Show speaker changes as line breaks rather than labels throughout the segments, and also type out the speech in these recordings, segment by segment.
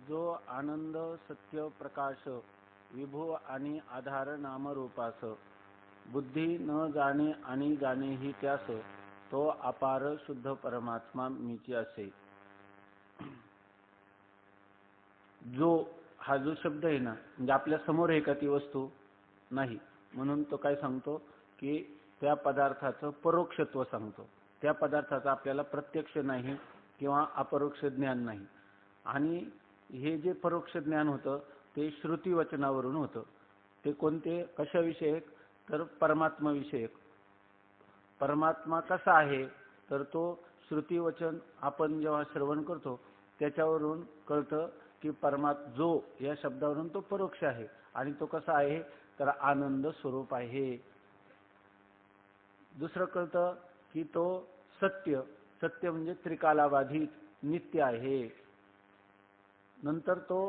जो आनंद सत्य प्रकाश विभू आणि आधार नामरूपास बुद्धी न जाणे आणि जाणे ही त्यास तो अपार शुद्ध परमात्मा मीची असे। जो हा जो शब्द आहे ना, म्हणजे आपल्या समोर आहे का ती वस्तू नाही, म्हणून तो काय सांगतो की त्या पदार्थाचं परोक्षत्व सांगतो। त्या पदार्थाचा आपल्याला प्रत्यक्ष नाही किंवा अपरोक्ष ज्ञान नाही। आणि हे जे परोक्ष ज्ञान होतं ते श्रुती वचनावरून होतं। ते कोणते कशाविषयक तर परमात्मा विषयक। परमात्मा कसा आहे तर तो श्रुती वचन आपण जेव्हा श्रवण करतो त्याच्यावरून कळतं की जो या शब्दावरून तो परोक्ष आहे। आणि तो कसा आहे तर आनंद स्वरूप आहे। दुसरं कळतं की तो सत्य म्हणजे त्रिकालाबाधित नित्य आहे। नंतर तो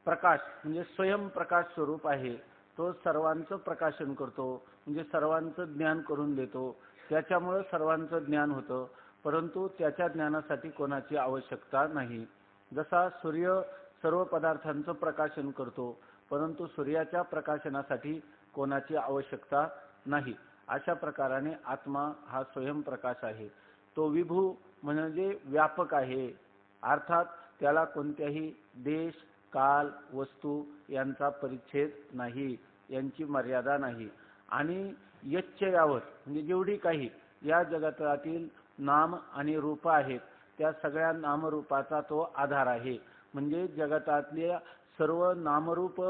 प्रकाश म्हणजे स्वयंप्रकाश स्वरूप आहे। तो सर्वांचं प्रकाशन करतो, म्हणजे सर्वांचं ज्ञान करून देतो। त्याच्यामुळे सर्वांचं ज्ञान होतं, परंतु त्याच्या ज्ञानासाठी कोणाची आवश्यकता नाही। जसा सूर्य सर्व पदार्थांचं प्रकाशन करतो, परंतु सूर्याच्या प्रकाशनासाठी कोणाची आवश्यकता नाही। अशा प्रकाराने आत्मा हा स्वयंप्रकाश आहे। तो विभू म्हणजे व्यापक आहे, अर्थात त्याला कोणत्याही देश काल वस्तू यांचा परिच्छेद नाही, यांची मर्यादा नाही। आणि यच्चयावत म्हणजे जेवढी काही या जगतातील नाम आणि रूप आहेत त्या सगळ्या नामरूपाचा तो आधार आहे। म्हणजे जगतातल्या सर्व नामरूप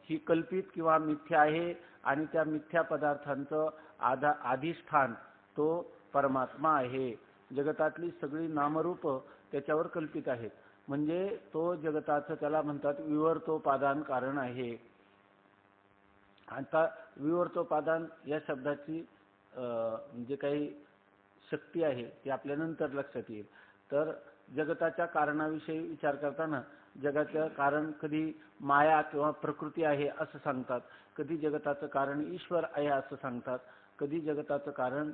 ही कल्पित किंवा मिथ्या आहे, आणि त्या मिथ्या पदार्थांचं अधिष्ठान तो परमात्मा आहे। जगतातली सगळी नामरूप त्याच्यावर कल्पित आहेत, म्हणजे तो जगताचं त्याला म्हणतात विवर्तोपादान कारण आहे। आता विवर्तोपादान या शब्दाची जे काही शक्ती आहे ती आपल्या नंतर लक्षात येईल। तर जगताच्या कारणाविषयी विचार करताना जगाचं कारण कधी माया किंवा प्रकृती आहे असं सांगतात, कधी जगताचं कारण ईश्वर आहे असं सांगतात, कधी जगताचं कारण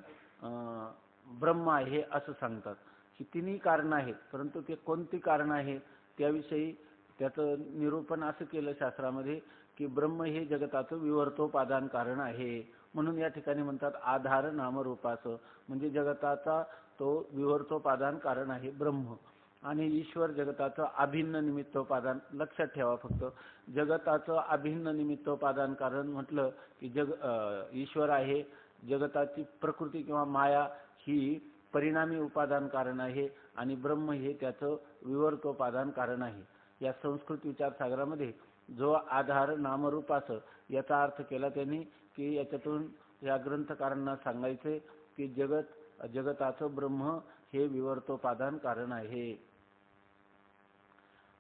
ब्रह्म आहे असं सांगतात। ही तिन्ही कारणं आहेत, परंतु ते कोणती कारणं आहे त्याविषयी त्याचं निरूपण असं केलं शास्त्रामध्ये की ब्रह्म हे जगताचं विवर्तोपादान कारण आहे। म्हणून या ठिकाणी म्हणतात आधार नामरूपाचं, म्हणजे जगताचा तो विवर्तोपादान कारण आहे ब्रह्म। आणि ईश्वर जगताचं अभिन्न निमित्तोपादान। लक्षात ठेवा फक्त, जगताचं अभिन्न निमित्तोपादान कारण म्हटलं की ईश्वर आहे, जगताची प्रकृती किंवा माया ही परिणामी उपादान कारण आहे, आणि ब्रह्म हे त्याचं विवर्तोपादान कारण आहे। या संस्कृत विचारसागरामध्ये जो आधार नामरूपाचं याचा अर्थ केला त्यांनी की याच्यातून या ग्रंथकारांना सांगायचे की जगताचं ब्रह्म हे विवर्तोपादान कारण आहे।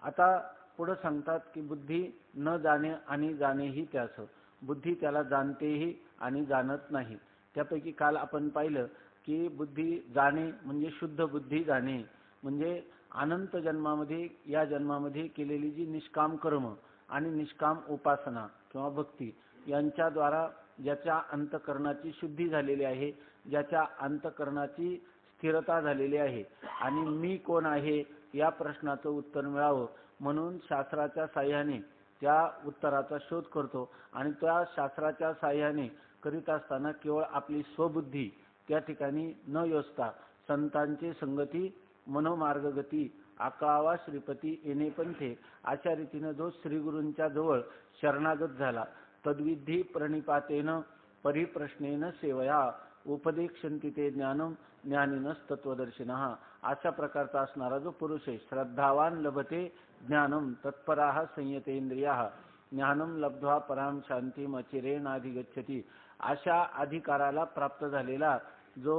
आता पुढे सांगतात की बुद्धी न जाणे आणि जाणेही त्यास। बुद्धी त्याला जाणतेही आणि जाणत नाही। त्यापैकी काल आपण पाहिलं की बुद्धी जाणे म्हणजे शुद्ध बुद्धी जाणे, म्हणजे अनंत जन्मामध्ये या जन्मामध्ये केलेली जी निष्काम कर्म आणि निष्काम उपासना किंवा भक्ती यांच्याद्वारा ज्याच्या अंतःकरणाची शुद्धी झालेली आहे, ज्याच्या अंतःकरणाची स्थिरता झालेली आहे, आणि मी कोण आहे या प्रश्नाचं उत्तर मिळावं म्हणून शास्त्राच्या साह्याने त्या उत्तराचा शोध करतो। आणि त्या शास्त्राच्या साह्याने करीत असताना केवळ आपली स्वबुद्धी त्या ठिकाणी न योजता संतांची संगती मनोमार्गगती आकळावा श्रीपती येणे पंथे अशा रीतीने जो श्रीगुरूंच्या जवळ शरणागत झाला, तद्विधी प्रणिपातेन परिप्रश्नेन सेवया उपदेक्षन्ति ते ज्ञानम ज्ञानिनस्तत्वदर्शिनः। अशा प्रकारचा असणारा जो पुरुष आहे, श्रद्धावान लभते ज्ञानम तत्पराः संयतेंद्रियाः ज्ञानम लब्ध्वा पराम शांतिम अचिरेणाधिगच्छति। अशा अधिकाराला प्राप्त झालेला जो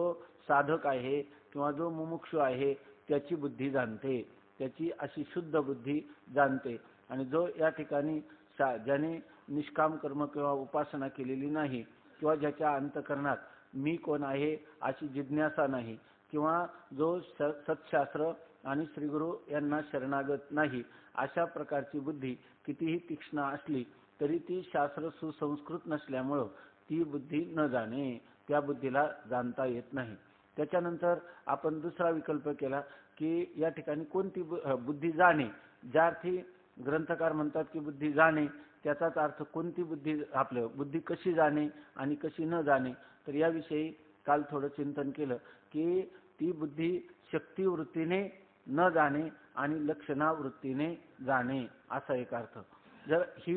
साधक आहे किंवा जो मुमुक्षु आहे त्याची बुद्धी जाणते, त्याची अशी शुद्ध बुद्धी जाणते। आणि जो या ठिकाणी ज्याने निष्काम कर्म किंवा उपासना केलेली नाही, किंवा ज्याच्या अंतःकरणात मी कोण आहे अशी जिज्ञासा नाही, किंवा जो सत्शास्त्र आणि श्रीगुरु यांना शरणागत नाही, अशा प्रकारची बुद्धी कितीही तीक्ष्ण असली तरी ती शास्त्र सुसंस्कृत नसल्यामुळं ती बुद्धी न जाणे, त्या बुद्धीला जाणता येत नाही। त्याच्यानंतर आपण दुसरा विकल्प केला की या ठिकाणी कोणती बुद्धी जाणे, ज्या अर्थी ग्रंथकार म्हणतात की बुद्धी जाणे, त्याचाच अर्थ कोणती बुद्धी, आपलं बुद्धी कशी जाणे आणि कशी न जाणे. तर याविषयी काल थोडं चिंतन केलं की ती बुद्धी शक्तिवृत्तीने न जाणे आणि लक्षणावृत्तीने जाणे असा एक अर्थ. जर ही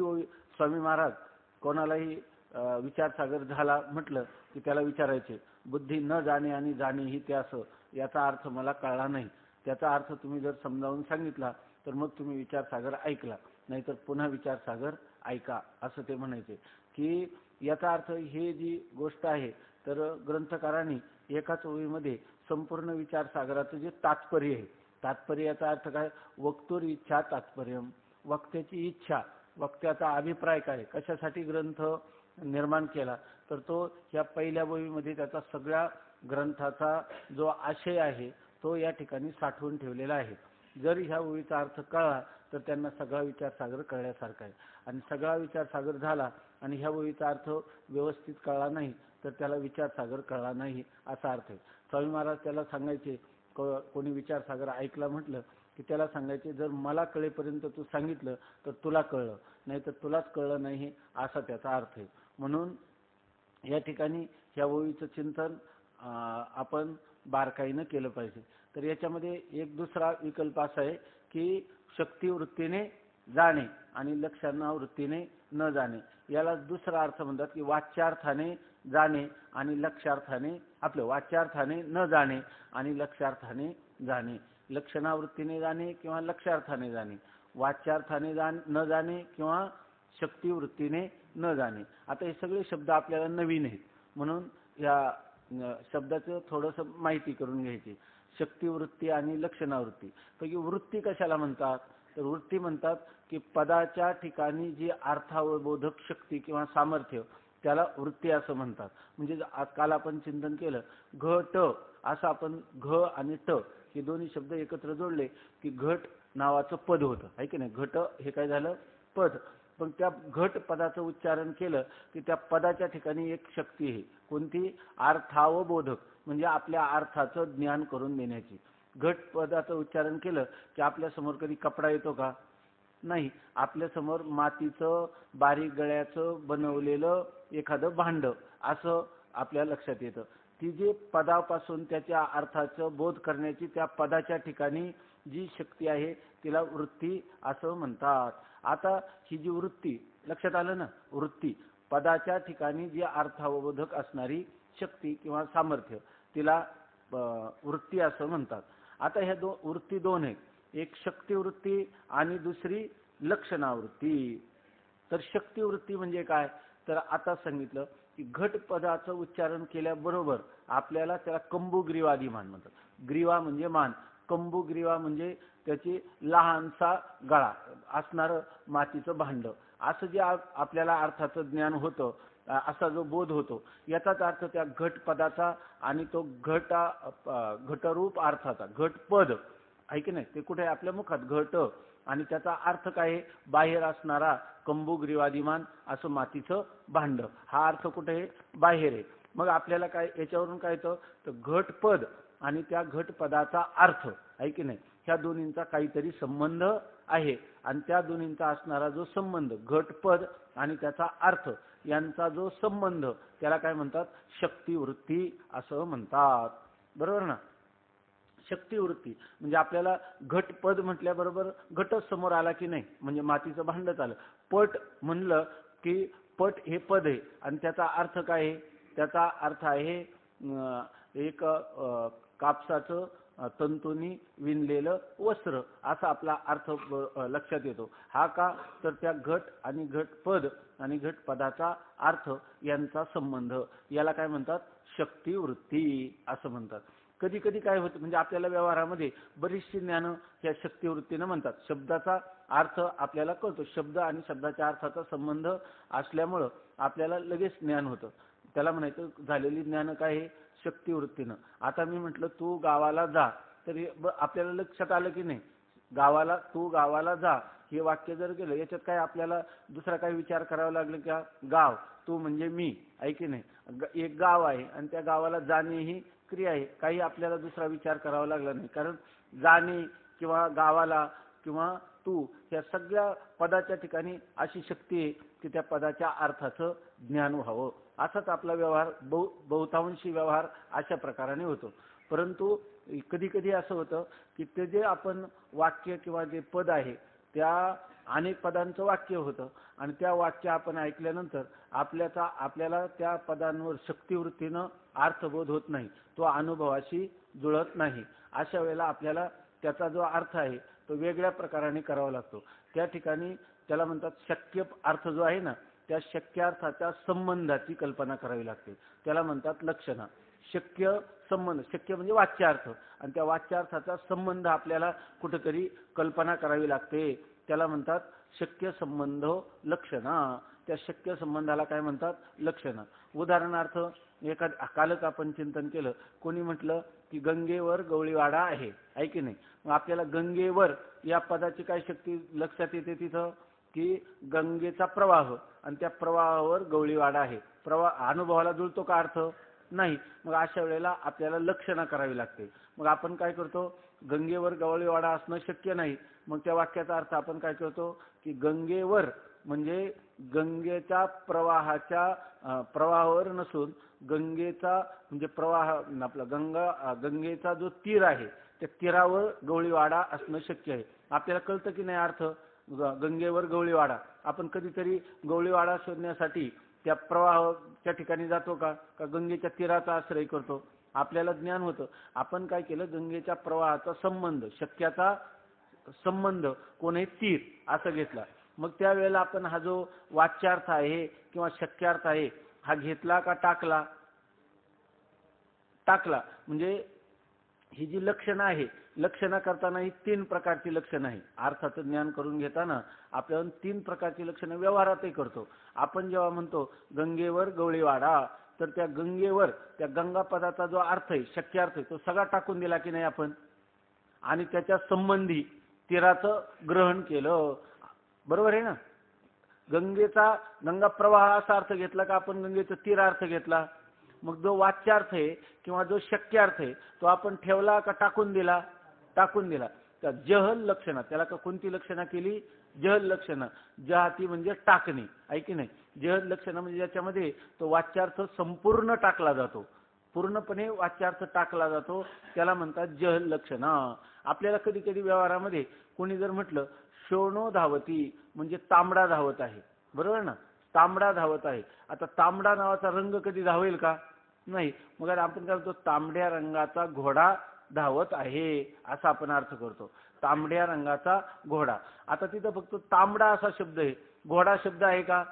स्वामी महाराज कोणालाही विचारसागर झाला म्हटलं की त्याला विचारायचे, बुद्धी न जाणे आणि जाणे ही त्यास, याचा अर्थ मला कळला नाही. त्याचा अर्थ तुम्ही जर समजावून सांगितला तर मग तुम्ही विचारसागर ऐकला, नाहीतर पुन्हा विचारसागर ऐका असं ते म्हणायचे. की याचा अर्थ हे जी गोष्ट आहे तर ग्रंथकारांनी एकाच ओळीमध्ये संपूर्ण विचारसागराचं जे तात्पर्य आहे, तात्पर्य याचा अर्थ काय, वक्तुर इच्छा तात्पर्य, वक्त्याची इच्छा, वक्त्याचा अभिप्राय काय, कशासाठी ग्रंथ निर्माण केला, तर तो या पहिल्या ओळीमध्ये त्याचा सगळ्या ग्रंथाचा जो आशय आहे तो या ठिकाणी साठवून ठेवलेला आहे. जर ह्या ओळीचा अर्थ कळला तर त्यांना सगळा विचारसागर कळल्यासारखा आहे. आणि सगळा विचारसागर झाला आणि ह्या ओळीचा अर्थ व्यवस्थित कळला नाही तर त्याला विचारसागर कळला नाही असा अर्थ आहे. स्वामी महाराज त्याला सांगायचे, कोणी विचारसागर ऐकला म्हटलं की त्याला सांगायचे, जर मला कळेपर्यंत तू सांगितलं तर तुला कळलं, नाही तर तुलाच कळलं नाही असा त्याचा अर्थ आहे. म्हणून या ठिकाणी ह्या ओळीचं चिंतन आपण बारकाईनं केलं पाहिजे. तर याच्यामध्ये एक दुसरा विकल्प असा आहे की शक्तिवृत्तीने जाणे आणि लक्षणावृत्तीने न जाणे, याला दुसरा अर्थ म्हणतात की वाच्यार्थाने जाणे आणि लक्षार्थाने, आपलं वाच्यार्थाने न जाणे आणि लक्षार्थाने जाणे, लक्षणावृत्तीने जाणे किंवा लक्षार्थाने जाणे, वाच्यार्थाने न जाणे किंवा शक्तिवृत्तीने न जाणे. आता हे सगळे शब्द आपल्याला नवीन आहेत म्हणून या शब्दाचं थोडंसं माहिती करून घ्यायची. शक्तिवृत्ती आणि लक्षणावृत्ती पैकी वृत्ती कशाला म्हणतात, तर वृत्ती म्हणतात की पदाच्या ठिकाणी जी अर्थावबोधक शक्ती किंवा सामर्थ्य त्याला वृत्ती असं म्हणतात. म्हणजे काल आपण चिंतन केलं घ ट असं, आपण घ आणि ट हे दोन्ही शब्द एकत्र जोडले की घट नावाचं पद होतं, आहे की नाही. घट हे काय झालं, पद. पण त्या घट पदाचं उच्चारण केलं की त्या पदाच्या ठिकाणी एक शक्ती आहे, कोणती, अर्थावबोधक, म्हणजे आपल्या अर्थाचं ज्ञान करून देण्याची. घट पदाचं उच्चारण केलं की आपल्या समोर कधी कपडा येतो का, नाही. आपल्या समोर मातीचं बारीक गळ्याचं बनवलेलं एखादं भांड असं आपल्या लक्षात येतं. ती जी पदापासून त्याच्या अर्थाचं बोध करण्याची त्या पदाच्या ठिकाणी जी शक्ती आहे तिला वृत्ती असं म्हणतात. आता ही जी वृत्ती, लक्षात आलं ना, वृत्ती पदाच्या ठिकाणी जी अर्थावबोधक असणारी शक्ती किंवा सामर्थ्य तिला वृत्ती असं म्हणतात. आता ह्या वृत्ती दोन आहेत, एक शक्तिवृत्ती आणि दुसरी लक्षणावृत्ती. तर शक्तिवृत्ती म्हणजे काय, तर आता सांगितलं की घट पदाचं उच्चारण केल्याबरोबर आपल्याला त्याला कंबुग्रीवादिमान म्हणतात. ग्रीवा म्हणजे मान, कंबुग्रीवा म्हणजे त्याची लहानसा गळा असणारं मातीचं भांड, असं जे आपल्याला अर्थाचं ज्ञान होतं, असा जो बोध होतो, याचाच अर्थ त्या घट पदाचा आणि तो घटरूप अर्थाचा घटपद आहे की नाही, ते कुठे आपल्या मुखात घट, आणि त्याचा अर्थ काय आहे, बाहेर असणारा कंबुग्रीवादिमान असं मातीचं भांड, हा अर्थ कुठे आहे, बाहेर आहे. मग आपल्याला काय याच्यावरून काय येतं, तर घटपद आणि त्या घटपदाचा अर्थ आहे की नाही, ह्या दोन्हींचा काहीतरी संबंध आहे. आणि त्या दोन्हींचा असणारा जो संबंध, घटपद आणि त्याचा अर्थ यांचा जो संबंध, त्याला काय म्हणतात, शक्तिवृत्ती असं म्हणतात. बरोबर ना. शक्तिवृत्ती म्हणजे आपल्याला घटपद म्हटल्याबरोबर घटच समोर आला की नाही, म्हणजे मातीचं भांडच आलं. पट म्हणलं की पट हे पद आहे आणि त्याचा अर्थ काय आहे, त्याचा अर्थ आहे एक कापसाचं तंतूनी विणलेलं वस्त्र, असा आपला अर्थ लक्षात येतो. हा का, तर त्या घट आणि घटपद आणि घटपदाचा अर्थ यांचा संबंध, याला काय म्हणतात, शक्तिवृत्ती असं म्हणतात. कधी कधी काय होतं, म्हणजे आपल्याला व्यवहारामध्ये बरीचशी ज्ञान या शक्तिवृत्तीनं म्हणतात. शब्दाचा अर्थ आपल्याला कळतो, शब्द आणि शब्दाच्या अर्थाचा संबंध असल्यामुळं आपल्याला लगेच ज्ञान होतं, त्याला म्हणायचं झालेली ज्ञान काय आहे, शक्तिवृत्तीनं. आता मी म्हटलं तू गावाला जा, तर आपल्याला लक्षात आलं की नाही, गावाला, तू गावाला जा हे वाक्य जर गेलं, याच्यात काय आपल्याला दुसरा काय विचार करावा लागला का, गाव, तू म्हणजे मी, आहे की नाही, एक गाव आहे आणि त्या गावाला जाणे ही क्रिया आहे, काही आपल्याला दुसरा विचार करावा लागला नाही. कारण जाणे किंवा गावाला किंवा तू या सगळ्या पदाच्या ठिकाणी अशी शक्ती आहे की त्या पदाच्या अर्थाचं ज्ञान व्हावं. असाच आपला व्यवहार बहुतांशी व्यवहार अशा प्रकाराने होतो. परंतु कधी कधी असं होतं की ते जे आपण वाक्य किंवा जे पद आहे त्या अनेक पदांचं वाक्य होतं आणि त्या वाक्य आपण ऐकल्यानंतर आपल्याला त्या पदांवर शक्तिवृत्तीनं अर्थबोध होत नाही, तो अनुभवाशी जुळत नाही. अशा वेळेला आपल्याला त्याचा जो अर्थ आहे तो वेगळ्या प्रकाराने करावा लागतो. त्या ठिकाणी त्याला म्हणतात शक्य अर्थ जो आहे ना त्या शक्यार्थाच्या संबंधाची कल्पना करावी लागते. त्याला म्हणतात लक्षणा. शक्य संबंध, शक्य म्हणजे वाच्यार्थ आणि त्या वाच्यार्थाचा संबंध आपल्याला कुठेतरी कल्पना करावी लागते. त्याला म्हणतात शक्य संबंध लक्षणा. त्या शक्य संबंधाला काय म्हणतात लक्षणा. उदाहरणार्थ कालच आपण चिंतन केलं, कोणी म्हटलं की गंगेवर गवळीवाडा आहे की नाही. मग आपल्याला गंगेवर या पदाची काय शक्ती लक्षात येते तिथं की गंगेचा प्रवाह आणि त्या प्रवाहावर गवळीवाडा आहे. प्रवाह अनुभवाला जुळतो का अर्थ नाही. मग अशा वेळेला आपल्याला लक्षणा करावी लागते. मग आपण काय करतो, गंगेवर गवळीवाडा असणं शक्य नाही. मग त्या वाक्याचा अर्थ आपण काय करतो की गंगेवर म्हणजे गंगेच्या प्रवाहावर नसून गंगेचा म्हणजे प्रवाह आपला गंगेचा जो तीर आहे त्या तीरावर गवळीवाडा असणं शक्य आहे. आपल्याला कळतं की नाही अर्थ गंगेवर गवळीवाडा. आपण कधीतरी गवळीवाडा शोधण्यासाठी त्या प्रवाहाच्या ठिकाणी जातो का गंगेच्या तीराचा आश्रय करतो. आपल्याला ज्ञान होतं. आपण काय केलं, गंगेच्या प्रवाहाचा संबंध, शक्याचा संबंध कोणी तीर असं घेतला. मग त्यावेळेला आपण हा जो वाच्यार्थ आहे किंवा शक्यार्थ आहे हा घेतला का टाकला. म्हणजे ही जी लक्षणं आहे, लक्षणा करताना ही 3 प्रकारची लक्षणं आहे. अर्थाचं ज्ञान करून घेताना आपण 3 प्रकारची लक्षणं व्यवहारातही करतो. आपण जेव्हा म्हणतो गंगेवर गवळीवाडा तर त्या गंगेवर त्या गंगा पदाचा जो अर्थ आहे शक्यार्थ आहे तो सगळा टाकून दिला की नाही आपण आणि त्याच्या संबंधी तीराचं ग्रहण केलं. बरोबर आहे ना. गंगा प्रवाह असा अर्थ घेतला का आपण गंगेचा तीर अर्थ घेतला. मग जो वाच्यार्थ आहे किंवा जो शक्यार्थ आहे तो आपण ठेवला का टाकून दिला. तर जहल लक्षणा त्याला का कोणती लक्षणा केली, जहल लक्षणा. जहाती म्हणजे टाकणे आहे की नाही. जहल लक्षणा म्हणजे ज्याच्यामध्ये तो वाच्यार्थ संपूर्ण टाकला जातो, पूर्णपणे वाच्यार्थ टाकला जातो त्याला म्हणतात जहल लक्षणा. आपल्याला कधी कधी व्यवहारामध्ये कोणी जर म्हटलं शोणो धावती म्हणजे तांबडा धावत आहे. बरोबर ना. तांबडा धावत आहे. आता तांबडा नावाचा रंग कधी धावेल का नाही. मग आपण काय म्हणतो तांबड्या रंगाचा घोडा धावत आहे असा आपण अर्थ करतो. तांबड्या रंगाचा घोडा. आता तिथं फक्त तांबडा असा शब्द आहे, घोडा शब्द आहे का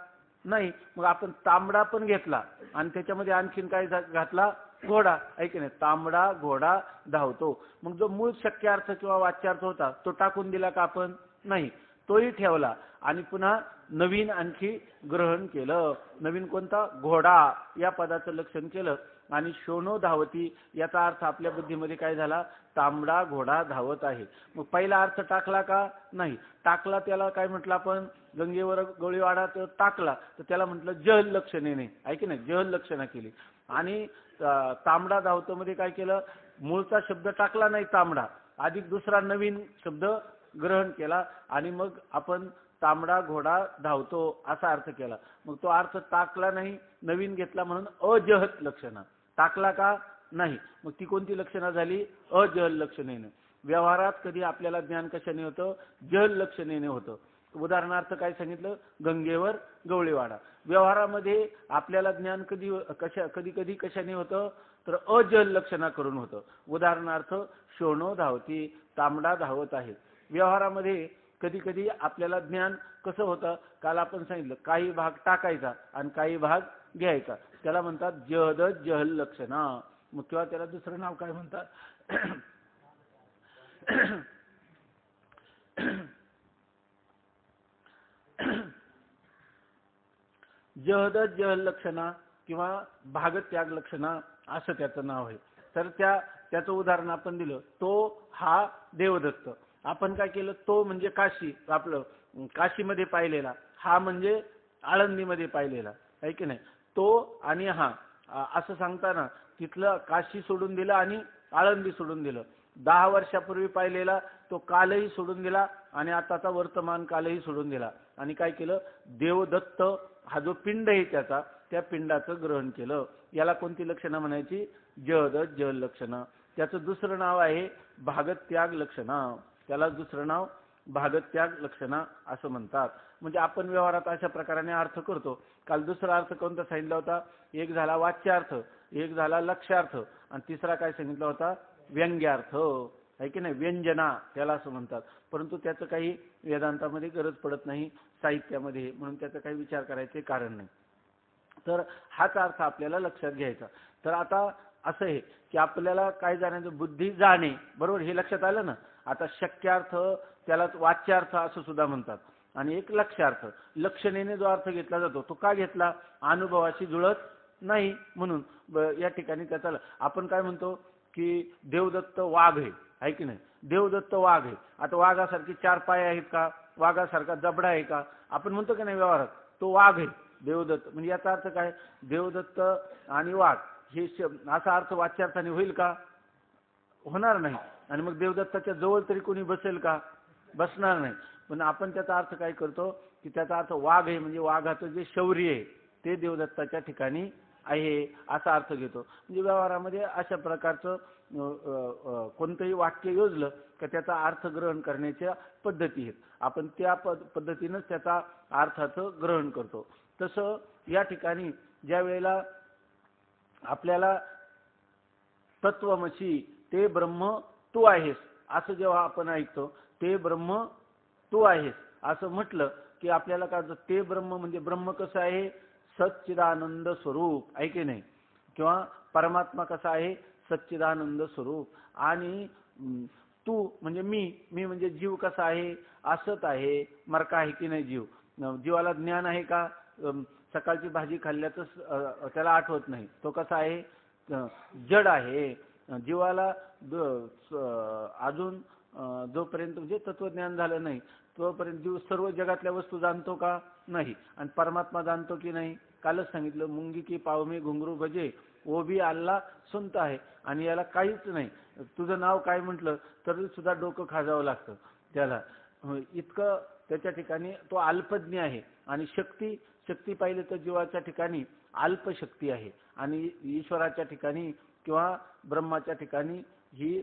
नाही. मग आपण तांबडा पण घेतला आणि त्याच्यामध्ये आणखीन काय घातला, घोडा आहे की नाही. तांबडा घोडा धावतो. मग जो मूळ शक्यार्थ किंवा वाच्यार्थ होता तो टाकून दिला का आपण नाही, तोही ठेवला आणि पुन्हा नवीन आणखी ग्रहण केलं. नवीन कोणता, घोडा या पदाचं लक्षण केलं आणि शोणो धावती याचा अर्थ आपल्या बुद्धीमध्ये काय झाला, तांबडा घोडा धावत आहे. मग पहिला अर्थ टाकला का नाही. टाकला त्याला काय म्हटलं आपण, गंगेवर गवळीवाडा तर टाकला तर त्याला म्हटलं जहल लक्षणेने आहे की नाही, जहल लक्षणा केली. आणि तांबडा धावतो मध्ये काय केलं, मूळचा शब्द टाकला नाही तांबडा, अधिक दुसरा नवीन शब्द ग्रहण केला आणि मग आपण तांबडा घोडा धावतो असा अर्थ केला. मग तो अर्थ टाकला नाही, नवीन घेतला म्हणून अजहल लक्षणा. टाकला का नाही, मग ती कोणती लक्षणा झाली, अजहल लक्षणेने. व्यवहारात कधी आपल्याला ज्ञान कशाने होतं, जहल लक्षणेने होतं. उदाहरणार्थ काय सांगितलं, गंगेवर गवळीवाडा. व्यवहारामध्ये आपल्याला ज्ञान कधी कधी कशाने होतं तर अजहल लक्षणा करून होतं. उदाहरणार्थ शोणो धावती, तांबडा धावत आहे. व्यवहारामध्ये कधी कधी आपल्याला ज्ञान कसं होतं, काल आपण सांगितलं काही भाग टाकायचा आणि काही भाग घ्यायचा, त्याला म्हणतात जहद जहल लक्षणा. मग किंवा त्याला दुसरं नाव काय म्हणतात, जहद जहल लक्षणा किंवा भागत्याग लक्षणा असं त्याचं नाव आहे. तर त्याचं उदाहरण आपण दिलं, तो हा देवदत्त. आपण काय केलं, तो म्हणजे काशी, आपलं काशीमध्ये पाहिलेला, हा म्हणजे आळंदीमध्ये पाहिलेला आहे की नाही. तो आणि हा असं सांगताना तिथलं काशी सोडून दिलं आणि आळंदी सोडून दिलं. 10 वर्षापूर्वी पाहिलेला तो कालही सोडून दिला आणि आताचा वर्तमान कालही सोडून दिला आणि काय केलं, देवदत्त हा जो पिंड आहे त्याचा, त्या पिंडाचं ग्रहण केलं. याला कोणती लक्षणं म्हणायची, जद जल लक्षणं. त्याचं दुसरं नाव आहे भागत्याग लक्षणं. त्याला दुसरं नाव भागत्याग लक्षणं असं म्हणतात. म्हणजे आपण व्यवहारात अशा प्रकाराने अर्थ करतो. काल दुसरा अर्थ कोणता सांगितला होता, एक झाला वाच्यार्थ, एक झाला लक्ष्यार्थ आणि तिसरा काय सांगितला होता, व्यंग्यार्थ आहे की नाही, व्यंजना त्याला असं म्हणतात. परंतु त्याचं काही वेदांतामध्ये गरज पडत नाही, साहित्यामध्ये, म्हणून त्याचा काही विचार करायचे कारण नाही. तर हाच अर्थ आपल्याला लक्षात घ्यायचा. तर आता असं आहे की आपल्याला काय जाण्याचं, बुद्धी जाणे, बरोबर, हे लक्षात आलं ना. आता शक्यार्थ त्याला वाच्यार्थ असं सुद्धा म्हणतात आणि एक लक्ष्यार्थ. लक्षणेने जो अर्थ घेतला जातो तो का घेतला, अनुभवाशी जुळत नाही म्हणून. या ठिकाणी त्याचा आपण काय म्हणतो की देवदत्त वाघ आहे की नाही, देवदत्त वाघ आहे. आता वाघासारखी 4 पाय आहेत का, वाघासारखा जबडा आहे का, आपण म्हणतो की नाही व्यवहारात, तो वाघ आहे देवदत्त. म्हणजे याचा अर्थ काय, देवदत्त आणि वाघ हे असा अर्थ वाच्यार्थाने होईल का, होणार नाही. आणि मग देवदत्ताच्या जवळ तरी कोणी बसेल का, बसणार नाही. पण आपण त्याचा अर्थ काय करतो की त्याचा अर्थ वाघ आहे, म्हणजे वाघाचं जे शौर्य आहे ते देवदत्ताच्या ठिकाणी आहे असा अर्थ घेतो. म्हणजे व्यवहारामध्ये अशा प्रकारचं कोणतंही वाक्य योजलं की त्याचा अर्थ ग्रहण करण्याच्या पद्धती आहेत. आपण त्या पद्धतीनंच त्याचा अर्थाचं ग्रहण करतो. तसं या ठिकाणी ज्या वेळेला आपल्याला तत्वमसी ते ब्रह्म तू आहेस असं जेव्हा आपण ऐकतो, ते ब्रह्म तू आहेस असं म्हटलं की आपल्याला काय होतं, ते ब्रह्म म्हणजे ब्रह्म कसं आहे, सच्चिदानंद स्वरूप आहे की नाही, किंवा परमात्मा कसा आहे, सच्चिदानंद स्वरूप. आणि तू म्हणजे मी म्हणजे जीव कसा आहे, असत आहे, मरका आहे की नाही जीव. जीवाला ज्ञान आहे का, सकाळची भाजी खाल्ल्याचं त्याला आठवत नाही, तो कसा आहे, जड आहे. जीवाला अजून जोपर्यंत म्हणजे तत्वज्ञान झालं नाही तोपर्यंत जीव सर्व जगातल्या वस्तू जाणतो का, नाही. आणि परमात्मा जाणतो की नाही, कालच सांगितलं, मुंगी की पाव में घुंगरू बजे वो भी अल्लाह सुनता आहे. आणि याला काहीच नाही, तुझं नाव काय म्हटलं तरी सुद्धा डोकं खाजावं लागतं त्याला, इतकं त्याच्या ठिकाणी तो अल्पज्ञ आहे. आणि शक्ती पाहिली तर जीवाच्या ठिकाणी अल्पशक्ती आहे आणि ईश्वराच्या ठिकाणी किंवा ब्रह्माच्या ठिकाणी ही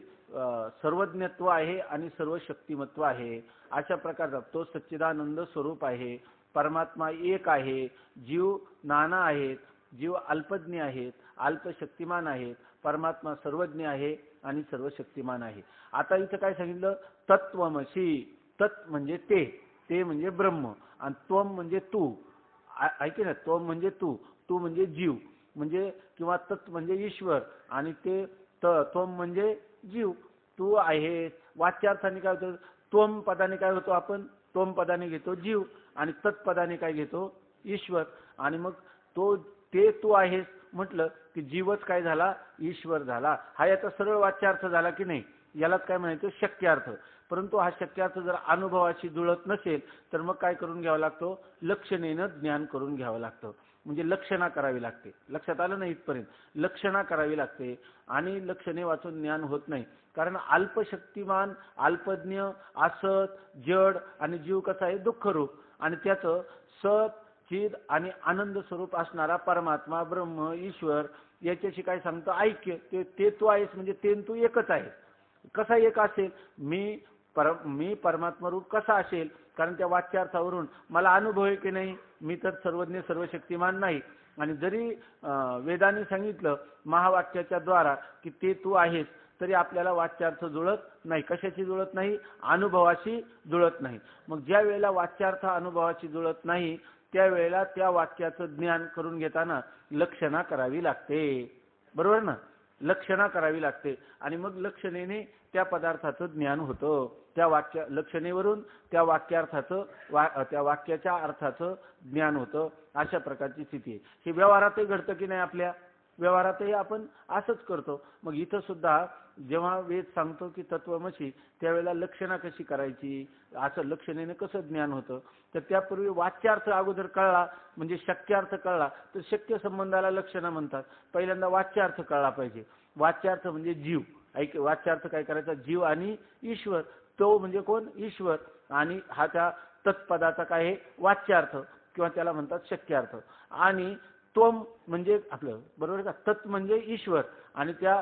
सर्वज्ञत्व आहे आणि सर्व शक्तिमत्व आहे. अशा प्रकारचा तो सच्चिदानंद स्वरूप आहे. परमात्मा एक आहे, जीव नाना आहेत, जीव अल्पज्ञ आहेत, अल्पशक्तिमान आहेत, परमात्मा सर्वज्ञ आहे आणि सर्व शक्तिमान आहे. आता इथं काय सांगितलं, तत्वमसी. तत् म्हणजे ते म्हणजे ब्रह्म आणि त्वम म्हणजे तू, ऐके ना, त्वम म्हणजे तू म्हणजे जीव म्हणजे, किंवा तत् म्हणजे ईश्वर आणि ते त्वम म्हणजे जीव, तू आहे. वाच्यार्थाने काय होतं, त्वम पदाने काय होतो, आपण त्वम पदाने घेतो जीव आणि तत्पदाने काय घेतो, ईश्वर. आणि मग ते तू आहेस म्हटलं की जीवच काय झाला, ईश्वर झाला. हा याचा सरळ वाच्यार्थ झाला की नाही, यालाच काय म्हणायचं, शक्यार्थ. परंतु हा शक्यार्थ जर अनुभवाशी जुळत नसेल तर मग काय करून घ्यावं लागतो, लक्षणेनं ज्ञान करून घ्यावं लागतं. म्हणजे लक्षणा करावी लागते. लक्षात आलं नाही इथपर्यंत, लक्षणा करावी लागते आणि लक्षणे वाचून ज्ञान होत नाही. कारण अल्पशक्तिमान, अल्पज्ञ, असत, जड आणि जीव कसा आहे, दुःखरूप. आणि त्याचं सत, चिद आणि आनंद स्वरूप असणारा परमात्मा, ब्रह्म, ईश्वर याच्याशी काय सांगतं, ऐक्य. ते तू आहेस म्हणजे ते तू एकच आहे. कसा एक असेल, मी परमात्मा रूप कसा असेल, कारण त्या वाच्यार्थावरून मला अनुभव आहे की नाही, मी तर सर्वज्ञ सर्वशक्तिमान नाही. आणि जरी वेदाने सांगितलं महावाक्याच्या द्वारा की ते तू आहेस, तरी आपल्याला वाच्यार्थ जुळत नाही. कशाची जुळत नाही, अनुभवाशी जुळत नाही. मग ज्या वेळेला वाच्यार्थ अनुभवाशी जुळत नाही त्यावेळेला त्या वाक्याचं ज्ञान करून घेताना लक्षणा करावी लागते, बरोबर ना, लक्षणा करावी लागते. आणि मग लक्षणेने त्या पदार्थाचं ज्ञान होतं. त्या लक्षणेवरून त्या वाक्यार्थाचं त्या वाक्याच्या अर्थाचं ज्ञान होतं. अशा प्रकारची स्थिती आहे. हे व्यवहारातही घडतं की नाही, आपल्या व्यवहारातही आपण असंच करतो. मग इथं सुद्धा जेव्हा वेद सांगतो की तत्वमसी, त्यावेळेला लक्षणा कशी करायची, असं लक्षणेने कसं ज्ञान होतं, तर त्यापूर्वी वाच्यार्थ अगोदर कळला म्हणजे शक्यार्थ कळला तर शक्य संबंधाला लक्षणा म्हणतात. पहिल्यांदा वाच्यार्थ कळला पाहिजे. वाच्यार्थ म्हणजे जीव, ऐक वाच्यार्थ काय करायचा जीव आणि ईश्वर. तो म्हणजे कोण ईश्वर आणि हा त्या तत्पदाचा काय आहे वाच्यार्थ किंवा त्याला म्हणतात शक्यार्थ. आणि त्वम म्हणजे आपलं बरोबर का तत् म्हणजे ईश्वर आणि त्या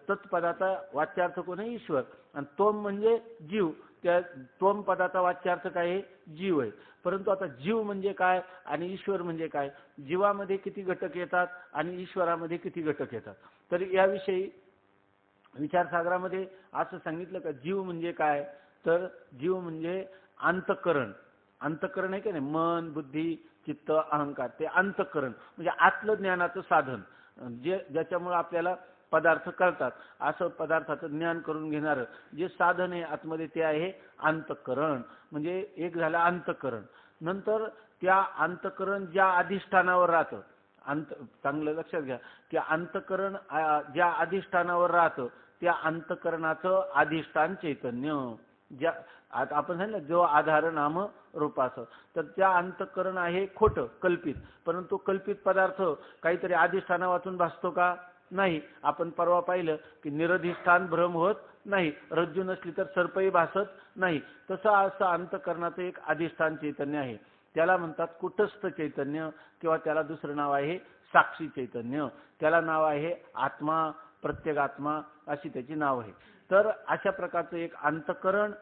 तत्पदाचा वाच्यार्थ कोण आहे ईश्वर आणि त्वम म्हणजे जीव. त्या त्वम पदाचा वाच्यार्थ काय आहे जीव आहे. परंतु आता जीव म्हणजे काय आणि ईश्वर म्हणजे काय जीवामध्ये किती घटक येतात आणि ईश्वरामध्ये किती घटक येतात. तर याविषयी विचारसागरामध्ये असं सांगितलं का जीव म्हणजे काय तर जीव म्हणजे अंतःकरण. अंतःकरण आहे की नाही मन बुद्धी चित्त अहंकार ते अंतःकरण म्हणजे आतलं ज्ञानाचं साधन ज्याच्यामुळे आपल्याला पदार्थ कळतात. असं पदार्थाचं ज्ञान करून घेणारं जे साधन आहे आतमध्ये ते आहे अंतःकरण. म्हणजे एक झालं अंतःकरण. नंतर त्या अंतःकरण ज्या अधिष्ठानावर राहतं चांगलं लक्षात घ्या की अंतःकरण ज्या अधिष्ठानावर राहतं त्या अंतःकरणाचं अधिष्ठान चैतन्य. ज्या आता आपण सांगितलं जो आधार नाम रूपाचं तर त्या अंतःकरण आहे खोटं कल्पित. परंतु कल्पित पदार्थ काहीतरी अधिष्ठाना वाचून भासतो का नाही. आपण परवा पाहिलं की निरधिष्ठान भ्रम होत नाही रज्जू नसली तर सर्पही भासत नाही. तसं असं अंतःकरणाचं एक अधिष्ठान चैतन्य आहे त्याला म्हणतात कुटस्थ चैतन्य किंवा त्याला दुसरं नाव आहे साक्षी चैतन्य. त्याला नाव आहे आत्मा प्रत्येगात्मा अशी त्याची नाव आहे. तर अशा प्रकारचं एक अंतःकरण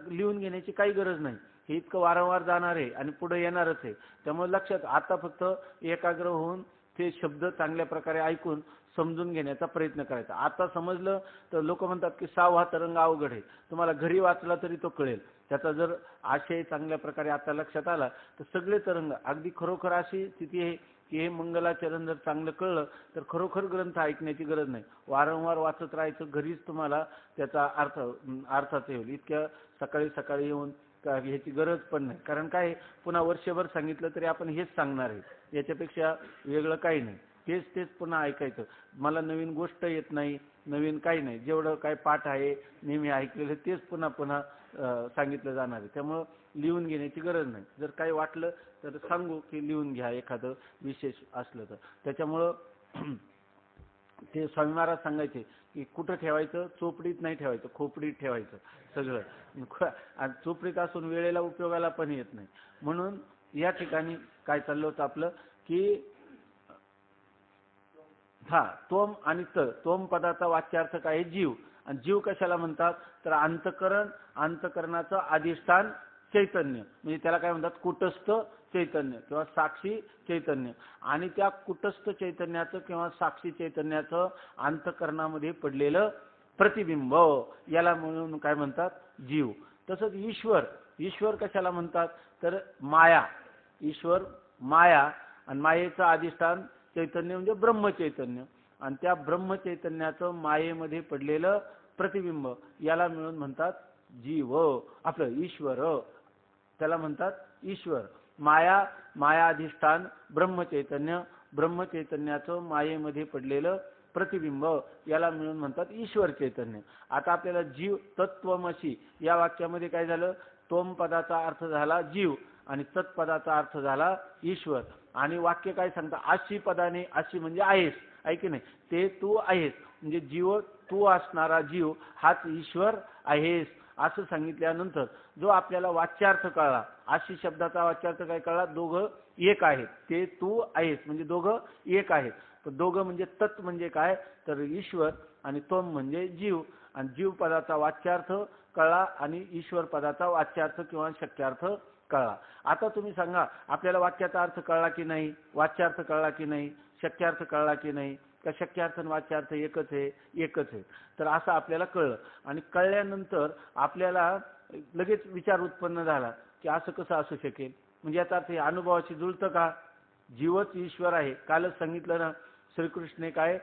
लिहून घेण्याची काही गरज नाही. हे इतकं वारंवार जाणार आहे आणि पुढे येणारच आहे. त्यामुळे लक्षात आता फक्त एकाग्र होऊन ते शब्द चांगल्या प्रकारे ऐकून समजून घेण्याचा प्रयत्न करायचा. आता समजलं तर लोक म्हणतात की 6वा तरंग अवघड आहे. तुम्हाला घरी वाचला तरी तो कळेल. त्याचा जर आशय चांगल्या प्रकारे आता लक्षात आला तर सगळे तरंग अगदी खरोखर अशी स्थिती आहे की हे मंगलाचरण जर चांगलं कळलं तर खरोखर ग्रंथ ऐकण्याची गरज नाही. वारंवार वाचत राहायचं घरीच तुम्हाला त्याचा अर्थाचं येईल. इतक्या सकाळी सकाळी येऊन ह्याची गरज पण नाही. कारण काय पुन्हा वर्षभर सांगितलं तरी आपण हेच सांगणार आहे. याच्यापेक्षा वेगळं काही नाही. तेच पुन्हा ऐकायचं. मला नवीन गोष्ट येत नाही नवीन काही नाही. जेवढं काय पाठ आहे नेहमी ऐकलेलं तेच पुन्हा पुन्हा सांगितलं जाणार आहे. त्यामुळं लिहून घेण्याची गरज नाही. जर काही वाटलं तर सांगू की लिहून घ्या एखादं विशेष असलं तर. त्याच्यामुळं ते स्वामी महाराज सांगायचे की कुठं ठेवायचं चोपडीत नाही ठेवायचं खोपडीत ठेवायचं सगळं. आणि चोपडीत असून वेळेला उपयोगाला पण येत नाही. म्हणून या ठिकाणी काय चाललं होतं आपलं की त्वम आणि त्वम पदाचा वाच्यार्थ काय आहे जीव. आणि जीव कशाला म्हणतात तर अंतःकरणाचं अधिष्ठान चैतन्य म्हणजे त्याला काय म्हणतात कुटस्थ चैतन्य किंवा साक्षी चैतन्य. आणि त्या कुटस्थ चैतन्याचं किंवा साक्षी चैतन्याचं अंतःकरणामध्ये पडलेलं प्रतिबिंब याला म्हणून काय म्हणतात जीव. तसंच ईश्वर कशाला म्हणतात तर माया. ईश्वर माया आणि मायेचं अधिष्ठान चैतन्य म्हणजे ब्रह्मचैतन्य आणि त्या ब्रह्मचैतन्याचं मायेमध्ये पडलेलं प्रतिबिंब याला मिळून म्हणतात जीव. आपलं ईश्वर त्याला म्हणतात ईश्वर. माया अधिष्ठान ब्रह्मचैतन्याचं मायेमध्ये पडलेलं प्रतिबिंब याला मिळून म्हणतात ईश्वर चैतन्य. आता आपल्याला जीव तत्त्वमसी या वाक्यामध्ये काय झालं त्वम पदाचा अर्थ झाला जीव आणि तत्पदाचा अर्थ झाला ईश्वर. आणि वाक्य काय सांगतं अशी पदाने अशी म्हणजे आहेस ऐक नाही ते तू आहेस म्हणजे जीव तू असणारा जीव हाच ईश्वर आहेस असं सांगितल्यानंतर जो आपल्याला वाच्यार्थ कळला अशी शब्दाचा वाच्यार्थ काय कळला दोघं एक आहेत. ते तू आहेस म्हणजे दोघं एक आहेत. पण दोघं म्हणजे तत् म्हणजे काय तर ईश्वर आणि त्वम म्हणजे जीव. आणि जीव पदाचा वाच्यार्थ कळला आणि ईश्वर पदाचा वाच्यार्थ किंवा शक्यार्थ कळला. आता तुम्ही सांगा आपल्याला वाक्याचा अर्थ कळला की नाही वाच्यार्थ कळला की नाही शक्यार्थ कळला की नाही का शक्यार्थ आणि वाच्यार्थ एकच आहे. तर असं आपल्याला कळलं आणि कळल्यानंतर आपल्याला लगेच विचार उत्पन्न झाला की असं कसं असू शकेल म्हणजे याचा अर्थ अनुभवाशी जुळतं का. जीवच ईश्वर आहे. कालच सांगितलं ना श्रीकृष्णे काय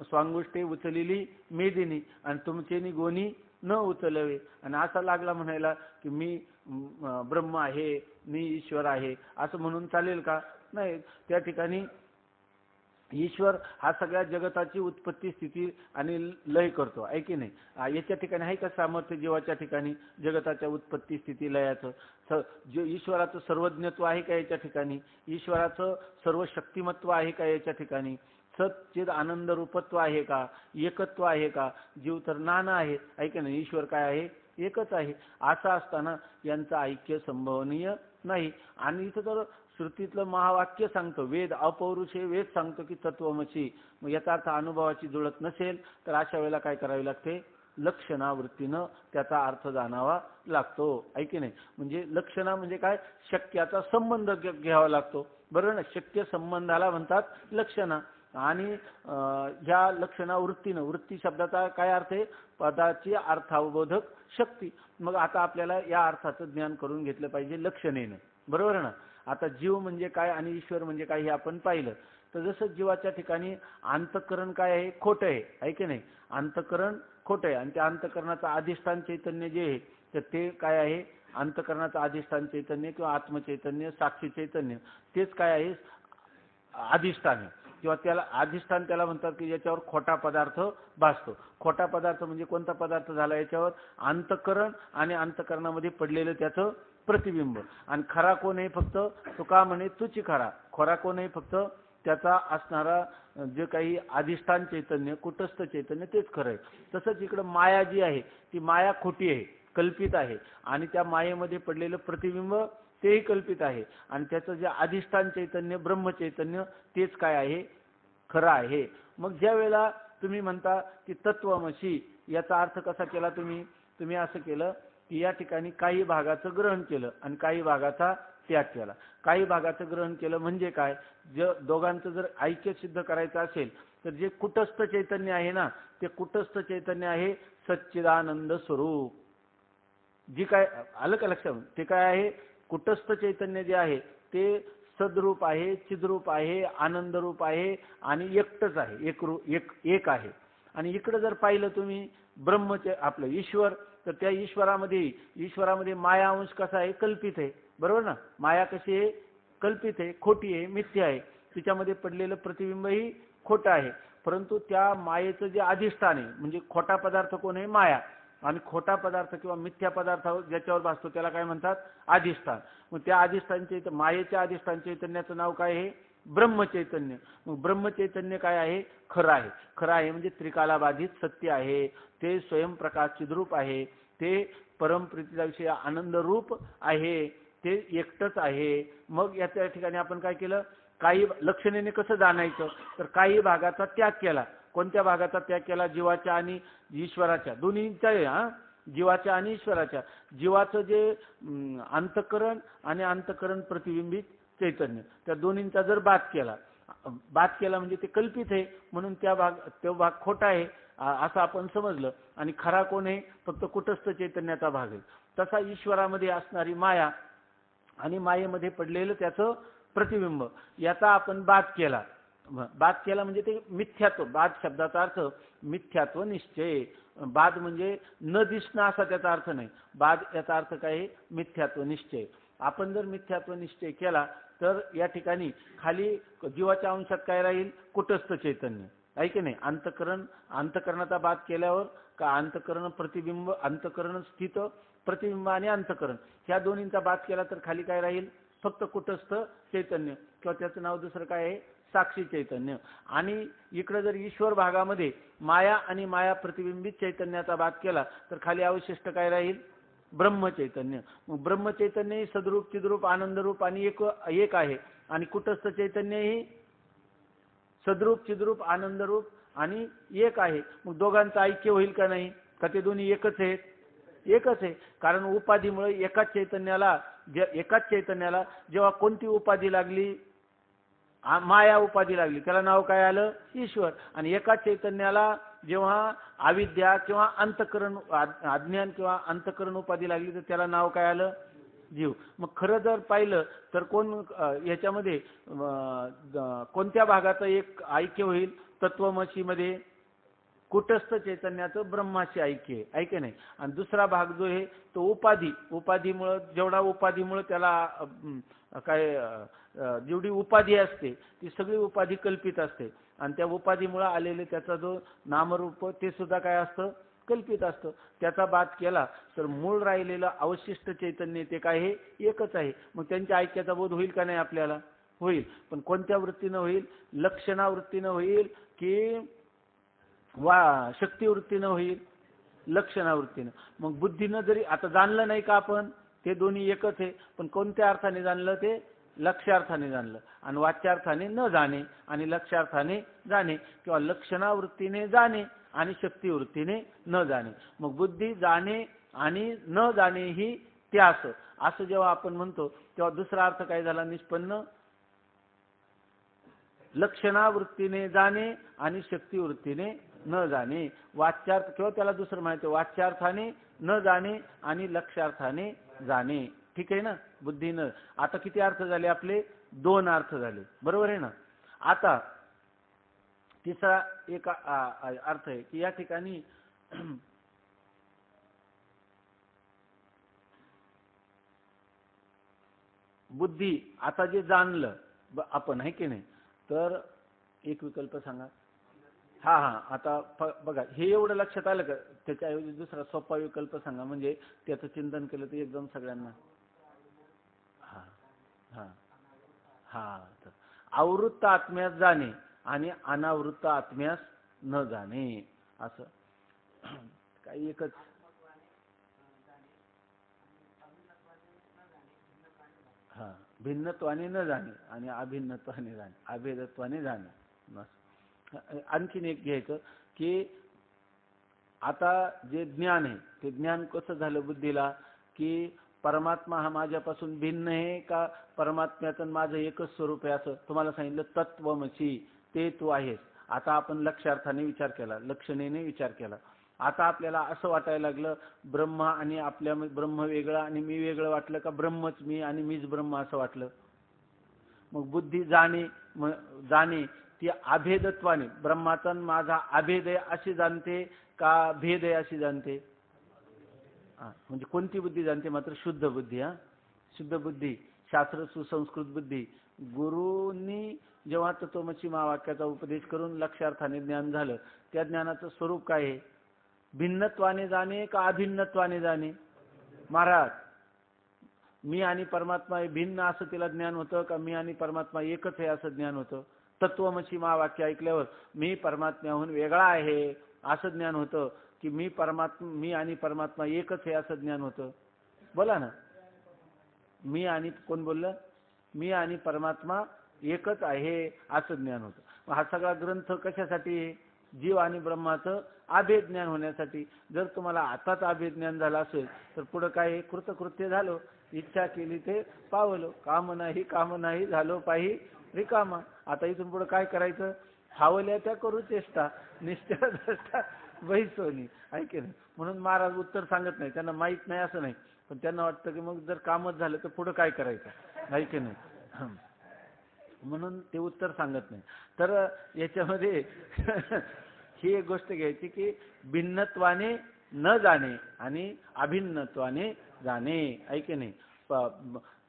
स्वांगुष्टे उचलेली मेदिनी आणि तुमचेनी गोनी न उचलवे. आणि असा लागला म्हणायला की मी ब्रह्म आहे मी ईश्वर आहे असं म्हणून चालेल का नाही. त्या ठिकाणी ईश्वर हा सगळ्या जगताची उत्पत्ती स्थिती आणि लय करतो आहे की नाही. याच्या ठिकाणी आहे का सामर्थ्य जीवाच्या ठिकाणी जगताच्या उत्पत्ती स्थिती लयाचं ईश्वराचं सर्वज्ञत्व आहे का याच्या ठिकाणी ईश्वराचं सर्व शक्तिमत्व आहे का याच्या ठिकाणी सच्चिद आनंद रूपत्व आहे का, एकत्व आहे का? जीव तर नाना आहे, ऐका ना, ईश्वर काय आहे, एकच आहे. असं असताना यांचं ऐक्य संभवनीय नाही. आणि इथं तर श्रुतीतलं महावाक्य सांगतो, वेद अपौरुषे वेद सांगतो की तत्वमसी. मग याचा अर्थ अनुभवाची जुळत नसेल तर अशा वेळेला काय करावे लागते, लक्षणावृत्तीनं त्याचा अर्थ जाणावा लागतो, ऐकी नाही. म्हणजे लक्षणा म्हणजे काय, शक्याचा संबंध घ्यावा लागतो, बरोबर ना. शक्य संबंधाला म्हणतात लक्षणा. आणि ह्या लक्षणा वृत्तीनं, वृत्ती शब्दाचा काय अर्थ आहे, पदाची अर्थावबोधक शक्ती. मग आता आपल्याला या अर्थाचं ज्ञान करून घेतलं पाहिजे लक्षणेनं, बरोबर ना. आता जीव म्हणजे काय आणि ईश्वर म्हणजे काय हे आपण पाहिलं. तर जसं जीवाच्या ठिकाणी अंतःकरण काय आहे, खोटं आहे की नाही. अंतःकरण खोटं आहे आणि त्या अंतःकरणाचं अधिष्ठान चैतन्य जे आहे तर ते काय आहे, अंतःकरणाचं अधिष्ठान चैतन्य किंवा आत्मचैतन्य, साक्षी चैतन्य, तेच काय आहे, अधिष्ठान आहे. किंवा त्याला अधिष्ठान त्याला म्हणतात की याच्यावर खोटा पदार्थ भासतो. खोटा पदार्थ म्हणजे कोणता पदार्थ झाला, याच्यावर अंतःकरण आणि अंतःकरणामध्ये पडलेलं त्याचं प्रतिबिंब. आणि खरा कोण आहे, फक्त तो का म्हणे तुची खरा, खरा कोण आहे, फक्त त्याचा असणारा जे काही अधिष्ठान चैतन्य, कुटस्थ चैतन्य, तेच खरं आहे. तसंच इकडं माया जी आहे ती माया खोटी आहे, कल्पित आहे. आणि त्या मायेमध्ये पडलेलं प्रतिबिंब तेही कल्पित आहे. आणि त्याचं जे अधिष्ठान चैतन्य ब्रह्मचैतन्य तेच काय आहे, खरं आहे. मग ज्या वेळेला तुम्ही म्हणता की तत्वमसी, याचा अर्थ कसा केला तुम्ही असं केलं की या ठिकाणी काही भागाचं ग्रहण केलं आणि काही भागाचा त्याग केला. काही भागाचं ग्रहण केलं म्हणजे काय, दोघांचं जर ऐक्य सिद्ध करायचं असेल तर जे कुटस्थ चैतन्य आहे ना, ते कुटस्थ चैतन्य आहे सच्चिदानंद स्वरूप. जी काय आलं का लक्षात, ते काय आहे, कुटस्थ चैतन्य जे आहे ते सद्रूप आहे, चिद्रूप आहे, आनंद रूप आहे आणि एकटच आहे, एक आहे. आणि इकडे जर पाहिलं तुम्ही ब्रह्मचे आपलं ईश्वर, तर त्या ईश्वरामध्ये माया अंश कसा आहे, कल्पित आहे, बरोबर ना. माया कशी आहे, कल्पित आहे, खोटी आहे, मिथ्या आहे. तिच्यामध्ये पडलेलं प्रतिबिंबही खोटं आहे. परंतु त्या मायेचं जे अधिष्ठान आहे, म्हणजे खोटा पदार्थ कोण आहे, माया. आणि खोटा पदार्थ किंवा मिथ्या पदार्थ ज्याच्यावर भासतो त्याला काय म्हणतात, अधिष्ठान. मग त्या अधिष्ठानचे, मायेच्या अधिष्ठान चैतन्याचं नाव काय आहे, ब्रह्मचैतन्य. मग ब्रह्मचैतन्य काय आहे, खरं आहे. खरं आहे म्हणजे त्रिकालाबाधित सत्य आहे, ते स्वयंप्रकाश चिद्रूप आहे, ते परमप्रीतीचा विषय आनंद रूप आहे, ते एकटच आहे. मग याच्या ठिकाणी आपण काय केलं, काही लक्षणेने कसं जाणायचं, तर काही भागाचा त्याग केला. कोणत्या भागाचा त्याग केला, जीवाच्या आणि ईश्वराच्या, दोन्हींच्या, जीवाच्या आणि ईश्वराच्या. जीवाचं जे अंतःकरण आणि अंतःकरण प्रतिबिंबित चैतन्य, त्या दोन्हींचा जर बात केला म्हणजे ते कल्पित आहे, म्हणून तो भाग खोटा आहे असं आपण समजलं. आणि खरा कोण आहे, फक्त कुटस्थ चैतन्याचा भाग आहे. तसा ईश्वरामध्ये असणारी माया आणि मायेमध्ये पडलेलं त्याचं प्रतिबिंब, याचा आपण बात केला म्हणजे ते मिथ्यात्व. बाद शब्दाचा अर्थ मिथ्यात्व निश्चय. बाद म्हणजे न दिसणं असा त्याचा अर्थ नाही. बाद याचा अर्थ काय आहे, मिथ्यात्व निश्चय. आपण जर मिथ्यात्व निश्चय केला तर या ठिकाणी खाली जीवाच्या अंशात काय राहील, कुटस्थ चैतन्य, आहे की नाही. अंतःकरणाचा बाद केल्यावर का अंतःकरण प्रतिबिंब, अंतःकरण स्थित प्रतिबिंब आणि अंतःकरण ह्या दोन्हींचा बाद केला तर खाली काय राहील, फक्त कुटस्थ चैतन्य किंवा त्याचं नाव दुसरं काय आहे, साक्षी चैतन्य. आणि इकडे जर ईश्वर भागामध्ये माया आणि माया प्रतिबिंबित चैतन्याचा बात केला तर खाली अवशिष्ट काय राहील, ब्रह्मचैतन्य. मग ब्रह्मचैतन्य ही सद्रूप चिद्रूप आनंदरूप आणि एक आहे. आणि कुटस्थ चैतन्य ही सद्रूप चिद्रूप आनंदरूप आणि एक आहे. मग दोघांचं ऐक्य होईल का नाही, का ते दोन्ही एकच आहेत, एकच आहे. कारण उपाधीमुळे एकाच चैतन्याला जेव्हा कोणती उपाधी लागली, माया उपाधी लागली, त्याला नाव काय आलं, ईश्वर. आणि एकाच चैतन्याला जेव्हा अविद्या किंवा अंतःकरण अज्ञान किंवा अंतःकरण उपाधी लागली तर त्याला नाव काय आलं, जीव. मग खरं जर पाहिलं तर याच्यामध्ये कोणत्या भागाचं एक ऐक्य होईल, तत्वमसीमध्ये कुटस्थ चैतन्याचं ब्रह्माशी ऐक्य आहे की नाही. आणि दुसरा भाग जो आहे तो उपाधीमुळे, जेवढा उपाधीमुळे त्याला जेवढी उपाधी असते ती सगळी उपाधी कल्पित असते. आणि त्या उपाधीमुळे आलेले त्याचा जो नामरूप ते सुद्धा काय असतं, कल्पित असतं. त्याचा बात केला तर मूळ राहिलेलं अवशिष्ट चैतन्य ते काय आहे, एकच आहे. मग त्यांच्या ऐक्याचा बोध होईल का नाही आपल्याला, होईल. पण कोणत्या वृत्तीनं होईल? लक्षणावृत्तीनं होईल की शक्तिवृत्तीनं होईल? लक्षणावृत्तीनं. मग बुद्धीनं जरी आता जाणलं नाही का आपण, ते दोन्ही एकच आहे, पण कोणत्या अर्थाने जाणलं? ते लक्ष्यार्थाने जाणलं. आणि वाच्यार्थाने न जाणे आणि लक्ष्यार्थाने जाणे, किंवा लक्षणावृत्तीने जाणे आणि शक्तिवृत्तीने न जाणे. मग बुद्धी जाणे आणि न जाणे ही त्यास, असं जेव्हा आपण म्हणतो तेव्हा दुसरा अर्थ काय झाला निष्पन्न? लक्षणावृत्तीने जाणे आणि शक्तिवृत्तीने न जाणे. वाच्यार्थ किंवा त्याला दुसरं माहिती वाच्यार्थाने न जाणे आणि लक्ष्यार्थाने जाणे. ठीक आहे ना? बुद्धीनं आता किती अर्थ झाले आपले? 2 अर्थ झाले. बरोबर आहे ना? आता तिसरा एक अर्थ आहे की या ठिकाणी बुद्धी आता जे जाणलं आपण आहे की नाही, तर एक विकल्प सांगा. हा आता बघा, हे एवढं लक्षात आलं का? त्याच्याऐवजी दुसरा सोपा विकल्प सांगा, म्हणजे त्याचं चिंतन केलं तर एकदम सगळ्यांना. हा हा हा तर आवृत्त आत्म्यास जाणे आणि अनावृत्त आत्म्यास न जाणे, असं काही एकच. हा, भिन्नत्वाने न जाणे आणि अभिन्नत्वाने जाणे, अभेदत्वाने जाणे. आणखीन एक घ्यायचं की आता जे ज्ञान आहे ते ज्ञान कसं झालं बुद्धीला? की परमात्मा हा माझ्यापासून भिन्न आहे का परमात्म्याचं माझं एकच स्वरूप आहे, असं तुम्हाला सांगितलं. तत्वमसी, ते तू आहेस. आता आपण लक्ष्यार्थाने विचार केला, लक्षणेने विचार केला. आता आपल्याला असं वाटायला लागलं ब्रह्म आणि आपल्या ब्रह्म वेगळं आणि मी वेगळं वाटलं का ब्रह्मच मी आणि मीच ब्रह्म असं वाटलं. मग बुद्धी जाणे ती अभेदत्वाने ब्रह्माचा माझा अभेद आहे अशी जाणते का भेद आहे अशी जाणते? म्हणजे कोणती बुद्धी जाणते? मात्र शुद्ध बुद्धी. शुद्ध बुद्धी, शास्त्र सुसंस्कृत बुद्धी. गुरूंनी जेव्हा तत्वमसी महावाक्याचा उपदेश करून लक्ष्यार्थाने ज्ञान झालं, त्या ज्ञानाचं स्वरूप काय आहे? भिन्नत्वाने जाणे का अभिन्नत्वाने जाणे? महाराज, मी आणि परमात्मा हे भिन्न असं तिला ज्ञान होतं का मी आणि परमात्मा एकच आहे असं ज्ञान होतं? तत्वमसी महावाक्य ऐकल्यावर मी परमात्म्याहून वेगळा आहे असं ज्ञान होतं की मी आणि परमात्मा एकच आहे असं ज्ञान होतं? बोला ना. मी आणि कोण बोललं? मी आणि परमात्मा एकच आहे असं ज्ञान होतं. हा सगळा ग्रंथ कशासाठी? जीव आणि ब्रह्माचं अभेद ज्ञान होण्यासाठी. जर तुम्हाला आताच अभेद ज्ञान झालं असेल तर पुढं काय? कृतकृत्य झालो, इच्छा केली ते पावलो, काम नाही झालो पाही रिकामा. आता इथून पुढे काय करायचं? फावल्या त्या करू चेष्टा, निश्चय दृष्टा बैसोनी. ऐके नाही. म्हणून महाराज उत्तर सांगत नाही, त्यांना माहित नाही असं नाही, पण त्यांना वाटतं की मग जर कामच झालं तर पुढे काय करायचं, ऐके नाही. म्हणून ते उत्तर सांगत नाही. तर याच्यामध्ये ही एक गोष्ट घ्यायची की भिन्नत्वाने न जाणे आणि अभिन्नत्वाने जाणे, ऐके नाही.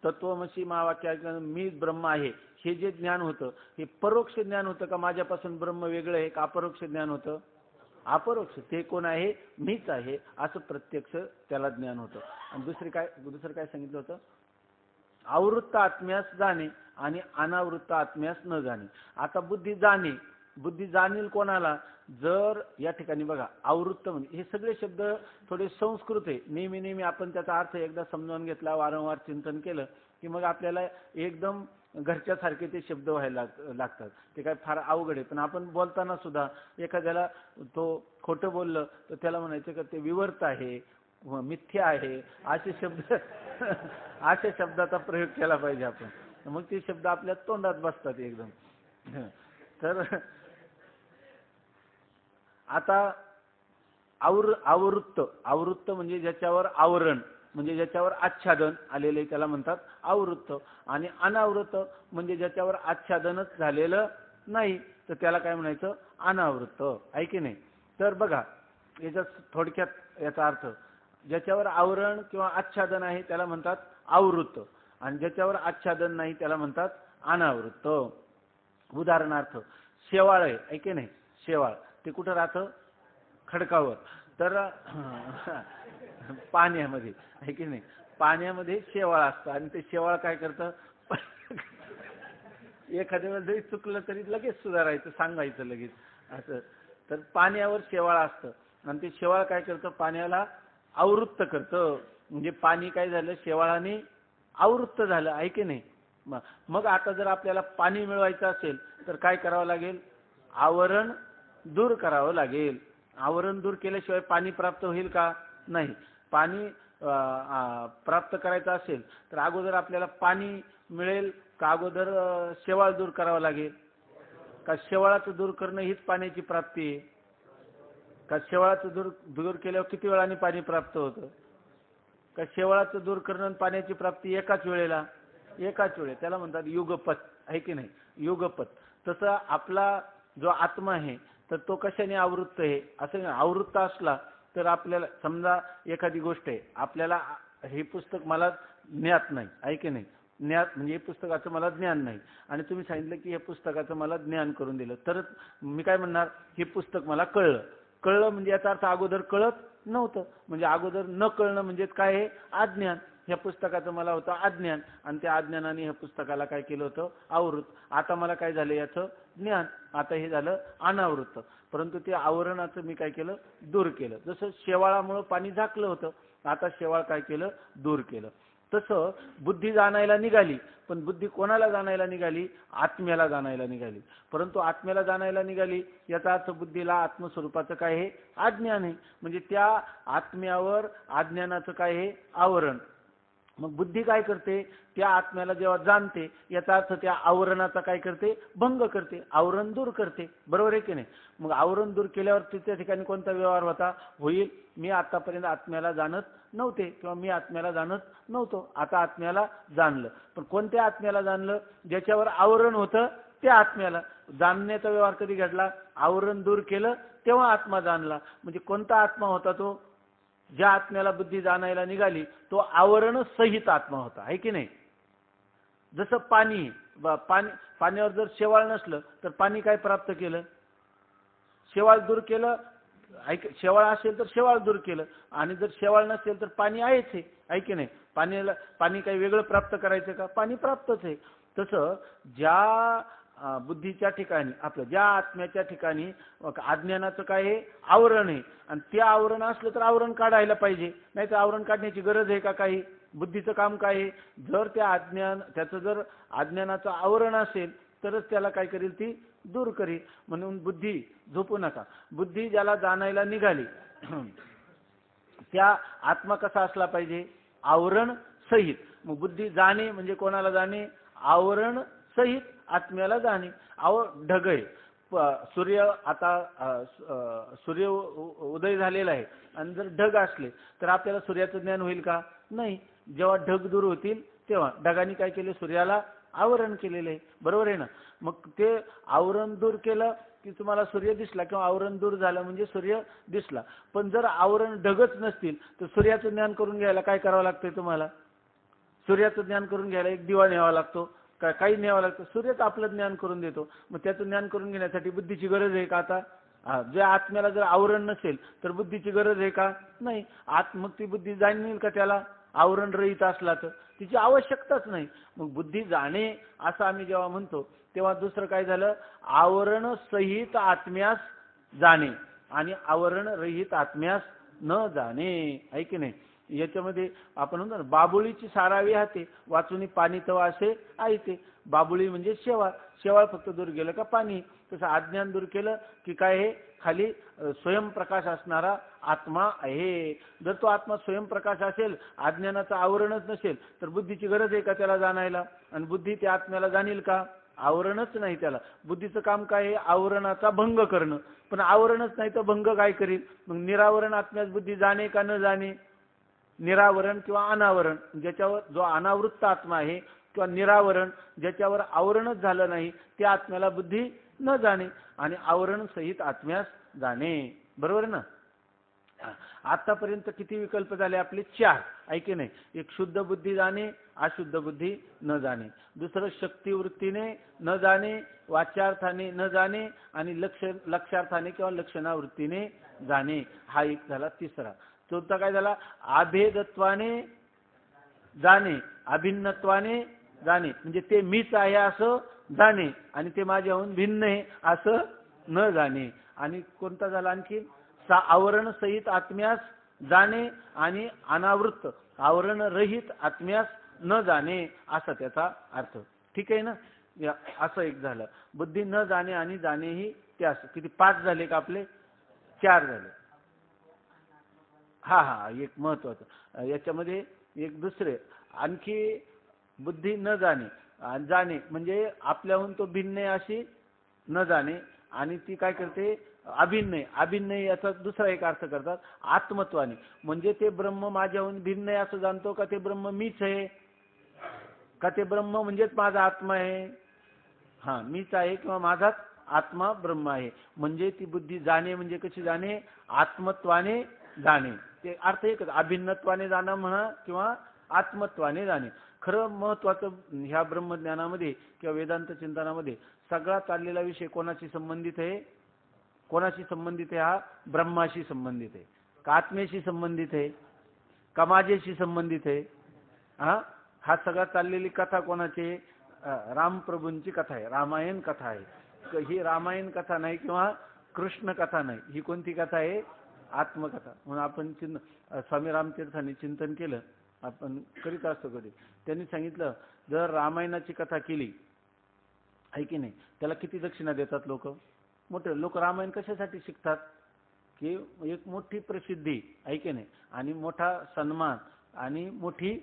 तत्वमसी महावाक्य मी ब्रह्म आहे हे जे ज्ञान होतं हे परोक्ष ज्ञान होतं का माझ्यापासून ब्रह्म वेगळं आहे का अपरोक्ष ज्ञान होतं? अपरोक्ष. ते कोण आहे? मीच आहे असं प्रत्यक्ष त्याला ज्ञान होतं. आणि दुसरं काय सांगितलं होतं? आवृत्त आत्म्यास जाणे आणि अनावृत्त आत्म्यास न जाणे. आता बुद्धी जाणील कोणाला? जर या ठिकाणी बघा, आवृत्त म्हणजे हे सगळे शब्द थोडे संस्कृत आहे. नेहमी आपण त्याचा अर्थ एकदा समजावून घेतला, वारंवार चिंतन केलं की मग आपल्याला एकदम घरच्यासारखे ते शब्द व्हायला लागतात. ते काय फार अवघड आहे. पण आपण बोलताना सुद्धा एखाद्याला तो खोटं बोललं तर त्याला म्हणायचं का ते विवर्त आहे, मिथ्या आहे, असे शब्दाचा प्रयोग केला पाहिजे आपण. मग ते शब्द आपल्या तोंडात बसतात एकदम. तर आता आवृत्त म्हणजे ज्याच्यावर आवरण म्हणजे ज्याच्यावर आच्छादन आलेले त्याला म्हणतात आवृत्त. आणि अनावृत्त म्हणजे ज्याच्यावर आच्छादनच झालेलं नाही तर त्याला काय म्हणायचं? अनावृत्त, आहे की नाही. तर बघा याचा थोडक्यात याचा अर्थ, ज्याच्यावर आवरण किंवा आच्छादन आहे त्याला म्हणतात आवृत्त आणि ज्याच्यावर आच्छादन नाही त्याला म्हणतात अनावृत्त. उदाहरणार्थ शेवाळ आहे की नाही. शेवाळ ते कुठं राहतं? खडकावर. तर पाण्यामध्ये, आहे की नाही. पाण्यामध्ये शेवाळ असतं आणि ते शेवाळ काय करतं? एखाद्या वेळेस जरी चुकलं तरी लगेच सुधारायचं, सांगायचं लगेच असं. तर पाण्यावर शेवाळ असतं आणि ते शेवाळ काय करतं, पाण्याला आवृत्त करतं. म्हणजे पाणी काय झालं, शेवाळाने आवृत्त झालं, आहे की नाही. मग आता जर आपल्याला पाणी मिळवायचं असेल तर काय करावं लागेल, आवरण दूर करावं लागेल. आवरण दूर केल्याशिवाय पाणी प्राप्त होईल का, नाही. पाणी प्राप्त करायचं असेल तर अगोदर आपल्याला पाणी मिळेल का, अगोदर शेवाळ दूर करावं लागेल का. शेवाळाचं दूर करणं हीच पाण्याची प्राप्ती आहे का. शेवाळाचं दूर केल्यावर किती वेळाने पाणी प्राप्त होतं का. शेवाळाचं दूर करणं आणि पाण्याची प्राप्ती एकाच वेळेला, एकाच वेळे. त्याला म्हणतात युगपत, आहे की नाही, युगपत. तसं आपला जो आत्मा आहे तर तो कशाने आवृत्त आहे, असं आवृत्त असला तर आपल्याला समजा एखादी गोष्ट आहे, आपल्याला हे पुस्तक मला ज्ञात नाही, आहे की नाही. ज्ञात म्हणजे हे पुस्तकाचं मला ज्ञान नाही आणि तुम्ही सांगितलं की हे पुस्तकाचं मला ज्ञान करून दिलं, तरच मी काय म्हणणार, हे पुस्तक मला कळलं. कळलं म्हणजे याचा अर्थ अगोदर कळत नव्हतं. म्हणजे अगोदर न कळणं म्हणजे काय आहे, अज्ञान. ह्या पुस्तकाचं मला होतं अज्ञान आणि त्या अज्ञानाने ह्या पुस्तकाला काय केलं होतं, आवृत. आता मला काय झालं, याचं ज्ञान. आता हे झालं अनावृत्त. परंतु ते आवरणाचं मी काय केलं, दूर केलं. जसं शेवाळामुळे पाणी झाकलं होतं, आता शेवाळ काय केलं, दूर केलं. तसं बुद्धी जाणायला निघाली, पण बुद्धी कोणाला जाणायला निघाली, आत्म्याला जाणायला निघाली. परंतु आत्म्याला जाणायला निघाली याचा अर्थ बुद्धीला आत्मस्वरूपाचं काय आहे, अज्ञान आहे. म्हणजे त्या आत्म्यावर अज्ञानाचं काय आहे, आवरण. मग बुद्धी काय करते, त्या आत्म्याला जेव्हा जाणते याचा अर्थ त्या आवरणाचा काय करते, भंग करते, आवरण दूर करते. बरोबर आहे की नाही. मग आवरण दूर केल्यावर त्या ठिकाणी कोणता व्यवहार होता, होईल, मी आतापर्यंत आत्म्याला जाणत नव्हते किंवा मी आत्म्याला जाणत नव्हतो, आता आत्म्याला जाणलं. पण कोणत्या आत्म्याला जाणलं, ज्याच्यावर आवरण होतं त्या आत्म्याला. जाणण्याचा व्यवहार कधी घडला, आवरण दूर केलं तेव्हा आत्मा जाणला. म्हणजे कोणता आत्मा होता तो, ज्या आत्म्याला बुद्धी जाणायला निघाली तो आवरण सहित आत्मा होता, आहे की नाही. जसं पाणी, पाण्यावर जर शेवाळ नसलं तर पाणी काय प्राप्त केलं, शेवाळ दूर केलं. शेवाळ असेल तर शेवाळ दूर केलं आणि जर शेवाळ नसेल तर पाणी आहेच आहे की नाही. पाणी काही वेगळं प्राप्त करायचं का, पाणी प्राप्तच आहे. तसं ज्या बुद्धीच्या ठिकाणी, आपलं ज्या आत्म्याच्या ठिकाणी अज्ञानाचं काय आहे, आवरण आहे. आणि ते आवरण असलं तर आवरण काढायला पाहिजे, नाही तर आवरण काढण्याची गरज आहे का काही. बुद्धीचं काम काय आहे, जर त्याचं जर अज्ञानाचं आवरण असेल तरच त्याला काय करेल, ती दूर करेल. म्हणून बुद्धी झोपू नका. बुद्धी ज्याला जाणायला निघाली त्या आत्मा कसा असला पाहिजे, आवरण सहित. मग बुद्धी जाणे म्हणजे कोणाला जाणे, आवरण सहित आत्म्याला जाणे. ढग आहे, सूर्य उदय झालेला आहे आणि जर ढग असले तर आपल्याला सूर्याचं ज्ञान होईल का, नाही. जेव्हा ढग दूर होतील तेव्हा. ढगांनी काय केले, सूर्याला आवरण केलेलं आहे. बरोबर आहे ना. मग ते आवरण दूर केलं की तुम्हाला सूर्य दिसला, किंवा आवरण दूर झालं म्हणजे सूर्य दिसला. पण जर आवरण ढगच नसतील तर सूर्याचं ज्ञान करून घ्यायला काय करावं लागतंय तुम्हाला, सूर्याचं ज्ञान करून घ्यायला एक दिवा न्यावा लागतो, काही न्यावं लागतं. सूर्यच आपलं ज्ञान करून देतो. मग त्याचं ज्ञान करून घेण्यासाठी बुद्धीची गरज आहे का आता. ज्या आत्म्याला जर आवरण नसेल तर बुद्धीची गरज आहे का, नाही. मग ती बुद्धी जाणील का त्याला, आवरण रहित असला तर तिची आवश्यकताच नाही. मग बुद्धी जाणे असं आम्ही जेव्हा म्हणतो तेव्हा दुसरं काय झालं, आवरण सहित आत्म्यास जाणे आणि आवरण रहित आत्म्यास न जाणे, आहे की नाही. याच्यामध्ये आपण म्हणतो ना, बाबुळीची सारावी हाते वाचून पाणी तवा असे आहे. बाबुळी म्हणजे शेवाळ. शेवाळ फक्त दूर गेलं का पाणी. तसं अज्ञान दूर केलं की काय आहे, खाली स्वयंप्रकाश असणारा आत्मा आहे. जर तो आत्मा स्वयंप्रकाश असेल, अज्ञानाचं आवरणच नसेल तर बुद्धीची गरज आहे का त्याला जाणायला. आणि बुद्धी त्या आत्म्याला जाणील का, आवरणच नाही त्याला. बुद्धीचं काम काय आहे, आवरणाचा भंग करणं. पण आवरणच नाही तर भंग काय करील. मग निरावरण आत्म्यास बुद्धी जाणे का न जाणे, निरावरण किंवा अनावरण, ज्याच्यावर जो अनावृत्त आत्मा आहे किंवा निरावरण ज्याच्यावर आवरणच झालं नाही त्या आत्म्याला बुद्धी न जाणे आणि आवरण सहित आत्म्यास जाणे. बरोबर ना. आतापर्यंत किती विकल्प झाले आपले, 4, आहे की नाही. एक शुद्ध बुद्धी जाणे, अशुद्ध बुद्धी न जाणे. दुसरं शक्तिवृत्तीने न जाणे, वाच्यार्थाने न जाणे आणि लक्षार्थाने किंवा लक्षणावृत्तीने जाणे. हा एक झाला. तिसरा. चौथा काय झाला, अभेदत्वाने जाणे, अभिन्नत्वाने जाणे. म्हणजे ते मीच आहे असं जाणे आणि ते माझ्याहून भिन्न आहे असं न जाणे. आणि कोणता झाला आणखी आवरण सहित आत्म्यास जाणे आणि अनावृत्त आवरण रहित आत्म्यास न जाणे असा त्याचा अर्थ. ठीक आहे ना. असं एक झालं. बुद्धी न जाणे आणि जाणे ही त्यास. किती 5 झाले का आपले? 4 झाले. हा एक महत्वाचं याच्यामध्ये एक दुसरे आणखी बुद्धी न जाणे जाणे म्हणजे आपल्याहून तो भिन्न आहे अशी न जाणे. आणि ती काय करते? अभिन्न. अभिन्न याचा दुसरा एक अर्थ करतात आत्मत्वाने. म्हणजे ते ब्रह्म माझ्याहून भिन्न आहे असं जाणतो का ते ब्रह्म मीच आहे का ते ब्रह्म म्हणजेच माझा आत्मा आहे? हा मीच आहे किंवा माझाच आत्मा ब्रह्म आहे. म्हणजे ती बुद्धी जाणे म्हणजे कशी जाणे? आत्मत्वाने जाणे. ते अर्थ एकच. अभिन्नत्वाने जाणं म्हणा किंवा आत्मत्वाने जाणे. खरं महत्वाचं ह्या ब्रह्मज्ञानामध्ये किंवा वेदांत चिंतनामध्ये सगळा चाललेला विषय कोणाशी संबंधित आहे? कोणाशी संबंधित आहे? हा ब्रह्माशी संबंधित आहे का आत्मेशी संबंधित आहे का माझ्याशी संबंधित आहे? हा सगळा चाललेली कथा कोणाची? रामप्रभूंची कथा आहे. रामायण कथा आहे. ही रामायण कथा नाही किंवा कृष्ण कथा नाही. ही कोणती कथा आहे? आत्मकथा. म्हणून आपण स्वामी रामतीर्थांनी चिंतन केलं. आपण करीत असतो कधी. त्यांनी सांगितलं जर रामायणाची कथा केली आहे की नाही त्याला किती दक्षिणा देतात लोक? मोठे लोक रामायण कशासाठी शिकतात? की एक मोठी प्रसिद्धी आहे की नाही आणि मोठा सन्मान आणि मोठी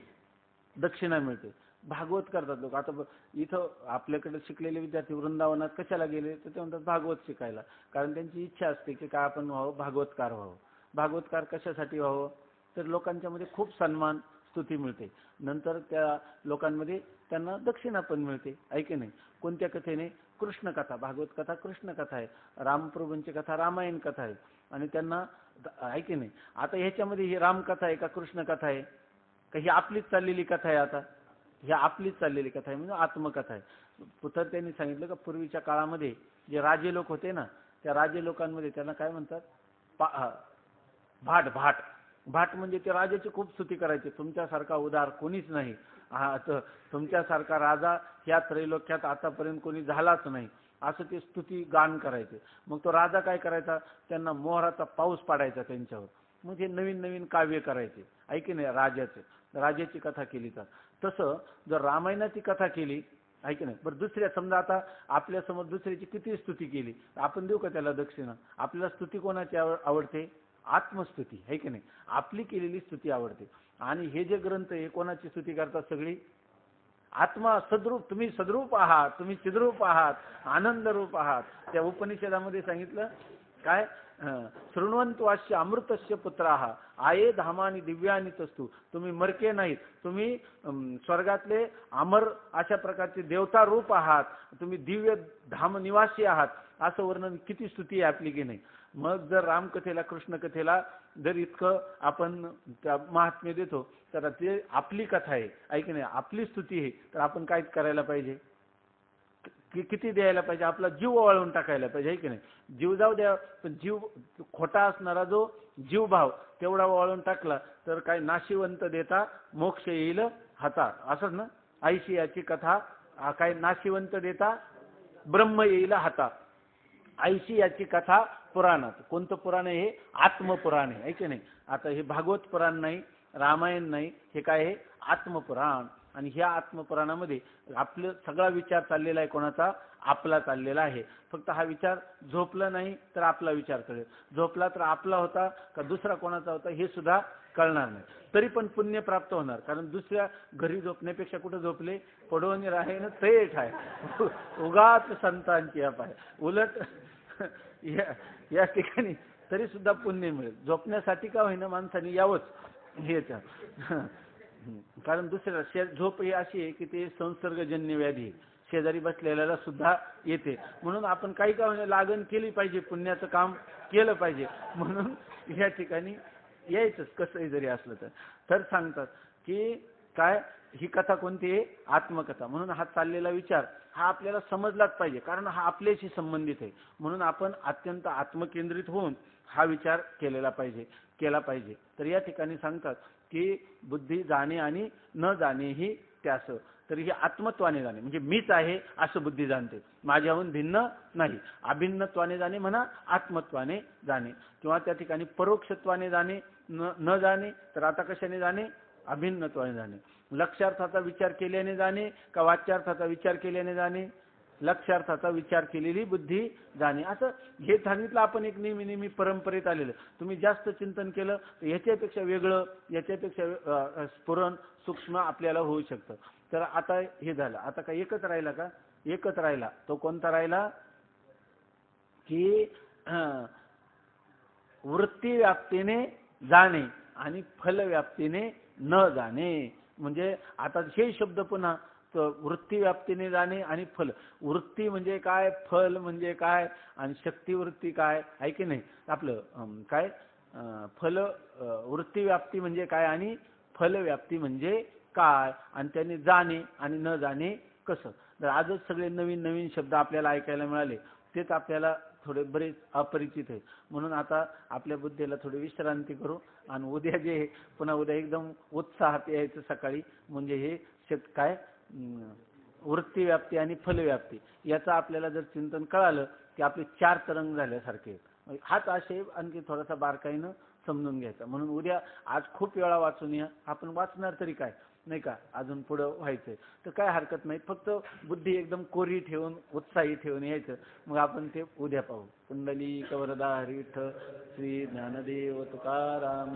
दक्षिणा मिळते. भागवत करतात लोक. आता इथं आपल्याकडे शिकलेले विद्यार्थी वृंदावनात कशाला गेले तर ते म्हणतात भागवत शिकायला. कारण त्यांची इच्छा असते की काय आपण व्हावं? भागवतकार व्हावं. भागवतकार कशासाठी व्हावं? तर लोकांच्या मध्ये खूप सन्मान स्तुती मिळते. नंतर त्या लोकांमध्ये त्यांना दक्षिणा पण मिळते. आहे की नाही. कोणत्या कथेने? कृष्ण कथा. भागवत कथा कृष्ण कथा आहे. रामप्रभूंची कथा रामायण कथा आहे. आणि त्यांना आहे की नाही. आता ह्याच्यामध्ये ही रामकथा आहे का कृष्ण कथा आहे का ही आपलीच चाललेली कथा आहे? आता ही आपलीच चाललेली कथा आहे म्हणजे आत्मकथा आहे. पुतर त्यांनी सांगितलं का पूर्वीच्या काळामध्ये जे राजे लोक होते ना त्या राजे लोकांमध्ये त्यांना काय म्हणतात? भाट. भाट भाट म्हणजे ते राजाची खूप स्तुती करायचे. तुमच्यासारखा उदार कोणीच नाही. तुमच्यासारखा राजा या त्रैलोक्यात आतापर्यंत कोणी झालाच नाही असं ते स्तुती गान करायचे. मग तो राजा काय करायचा? त्यांना मोहराचा पाऊस पाडायचा त्यांच्यावर. मग हे नवीन नवीन काव्य करायचे. ऐकी नाही राजाची कथा केली तर. तसं जर रामायणाची कथा केली ऐकी नाही बरं दुसऱ्या समजा आता आपल्या समोर दुसऱ्याची किती स्तुती केली आपण देऊ का त्याला दक्षिणा? आपल्याला स्तुती कोणाची आवडते? आत्मस्तुती. आहे की नाही. आपली केलेली स्तुती आवडते. आणि हे जे ग्रंथ हे कोणाची स्तुती करतात? सगळी आत्मा सद्रूप. तुम्ही सद्रूप आहात. तुम्ही चिद्रूप आहात. आनंद रूप आहात. त्या उपनिषदामध्ये सांगितलं काय? शृण्वन्त्वास्य अमृतस्य पुत्राः आये धामानि दिव्यानि तस्तु. तुम्ही मरके नाहीत. तुम्ही स्वर्गातले अमर अशा प्रकारचे देवता रूप आहात. तुम्ही दिव्य धाम निवासी आहात. असं वर्णन किती स्तुती आहे आपली की नाही. मग जर रामकथेला कृष्ण कथेला जर इतकं आपण महात्म्य देतो तर ते आपली कथा आहे. ऐक नाही आपली स्तुती आहे तर आपण काय करायला पाहिजे? किती द्यायला पाहिजे? आपला जीव ओवाळून टाकायला पाहिजे. आहे की नाही. जीव जाऊ द्या पण जीव खोटा असणारा जो जीवभाव तेवढा ओवाळून टाकला तर काय नाशिवंत देता मोक्ष येईल हाता. असंच ना. ऐशी याची कथा काय नाशिवंत देता ब्रह्म येईल हाता. ऐशी याची कथा पुराणात. कोणतं पुराण आहे? हे आत्मपुराण आहे. की नाही. आता हे भागवत पुराण नाही रामायण नाही हे काय आहे? आत्मपुराण. आणि ह्या आत्मपुराणामध्ये आपलं सगळा विचार चाललेला आहे कोणाचा? आपला चाललेला आहे. फक्त हा विचार झोपला नाही तर आपला विचार कळेल. झोपला तर आपला होता का दुसरा कोणाचा होता हे सुद्धा कळणार नाही. तरी पण पुण्य प्राप्त होणार. कारण दुसऱ्या घरी झोपण्यापेक्षा कुठे झोपले? पडवणी राहे ना थेट आहे. उगाच संतांची अप आहे. उलट या ठिकाणी तरी सुद्धा पुण्य मिळेल. झोपण्यासाठी का होईना माणसाने यावंच हे. कारण दुसऱ्या झोप ही अशी आहे की ते संसर्गजन्य व्याधी आहे. शेजारी बसलेल्याला सुद्धा येते. म्हणून आपण काही का होईना लागण केली पाहिजे. पुण्याचं काम केलं पाहिजे. म्हणून या ठिकाणी यायचंच कसंही जरी असलं तर सांगतात की काय ही कथा कोणती आहे? आत्मकथा. म्हणून हा चाललेला विचार हा आपल्याला समजलाच पाहिजे. कारण हा आपल्याशी संबंधित आहे. म्हणून आपण अत्यंत आत्मकेंद्रित होऊन हा विचार केला पाहिजे. तर या ठिकाणी सांगतात की बुद्धी जाणे आणि न जाणे ही त्यास. तर हे आत्मत्वाने जाणे म्हणजे मीच आहे असं बुद्धी जाणते, माझ्याहून भिन्न नाही. अभिन्नत्वाने जाणे म्हणा, आत्मत्वाने जाणे. किंवा त्या ठिकाणी परोक्षत्वाने जाणे न जाणे, तर आता कशाने जाणे? अभिन्नत्वाने जाणे. लक्ष्यार्थाचा विचार केल्याने जाणे का वाच्यार्थाचा विचार केल्याने जाणे? लक्ष्यार्थाचा विचार केलेली बुद्धी जाणे. असं हे सांगितलं आपण एक नेहमी परंपरेत आलेलं. तुम्ही जास्त चिंतन केलं तर याच्यापेक्षा वेगळं, याच्यापेक्षा स्फुरण सूक्ष्म आपल्याला होऊ शकतं. तर आता हे झालं. आता काय एकच राहिला का? एकच राहिला. तो कोणता राहिला? की वृत्ती व्याप्तीने जाणे आणि फल व्याप्तीने न जाणे. म्हणजे आता हे शब्द पुन्हा वृत्ती व्याप्तीने जाणे आणि फल. वृत्ती म्हणजे काय, फल म्हणजे काय, आणि शक्तिवृत्ती काय आहे की नाही आपलं काय फल वृत्ती व्याप्ती म्हणजे काय आणि फल व्याप्ती म्हणजे काय, आणि त्याने जाणे आणि न जाणे कसं. तर आजच सगळे नवीन शब्द आपल्याला ऐकायला मिळाले, तेच आपल्याला थोडे बरेच अपरिचित आहे. म्हणून आता आपल्या बुद्धीला थोडी विश्रांती करू आणि उद्या जे पुन्हा उद्या एकदम उत्साहात यायचं सकाळी. म्हणजे हे काय वृत्ती व्याप्ती आणि फलव्याप्ती याचा आपल्याला जर चिंतन कळालं की आपले 4 तरंग झाल्यासारखे. हाच आशय आणखी थोडासा बारकाईनं समजून घ्यायचा. म्हणून उद्या आज खूप वेळा वाचून या. आपण वाचणार तरी काय नाही का, अजून पुढं व्हायचंय तर काय हरकत नाही. फक्त बुद्धी एकदम कोरी ठेवून उत्साही ठेवून यायचं. मग आपण ते उद्या पाहू. कुंडली कवरदा हरिठ श्री ज्ञानदेव तुकाराम.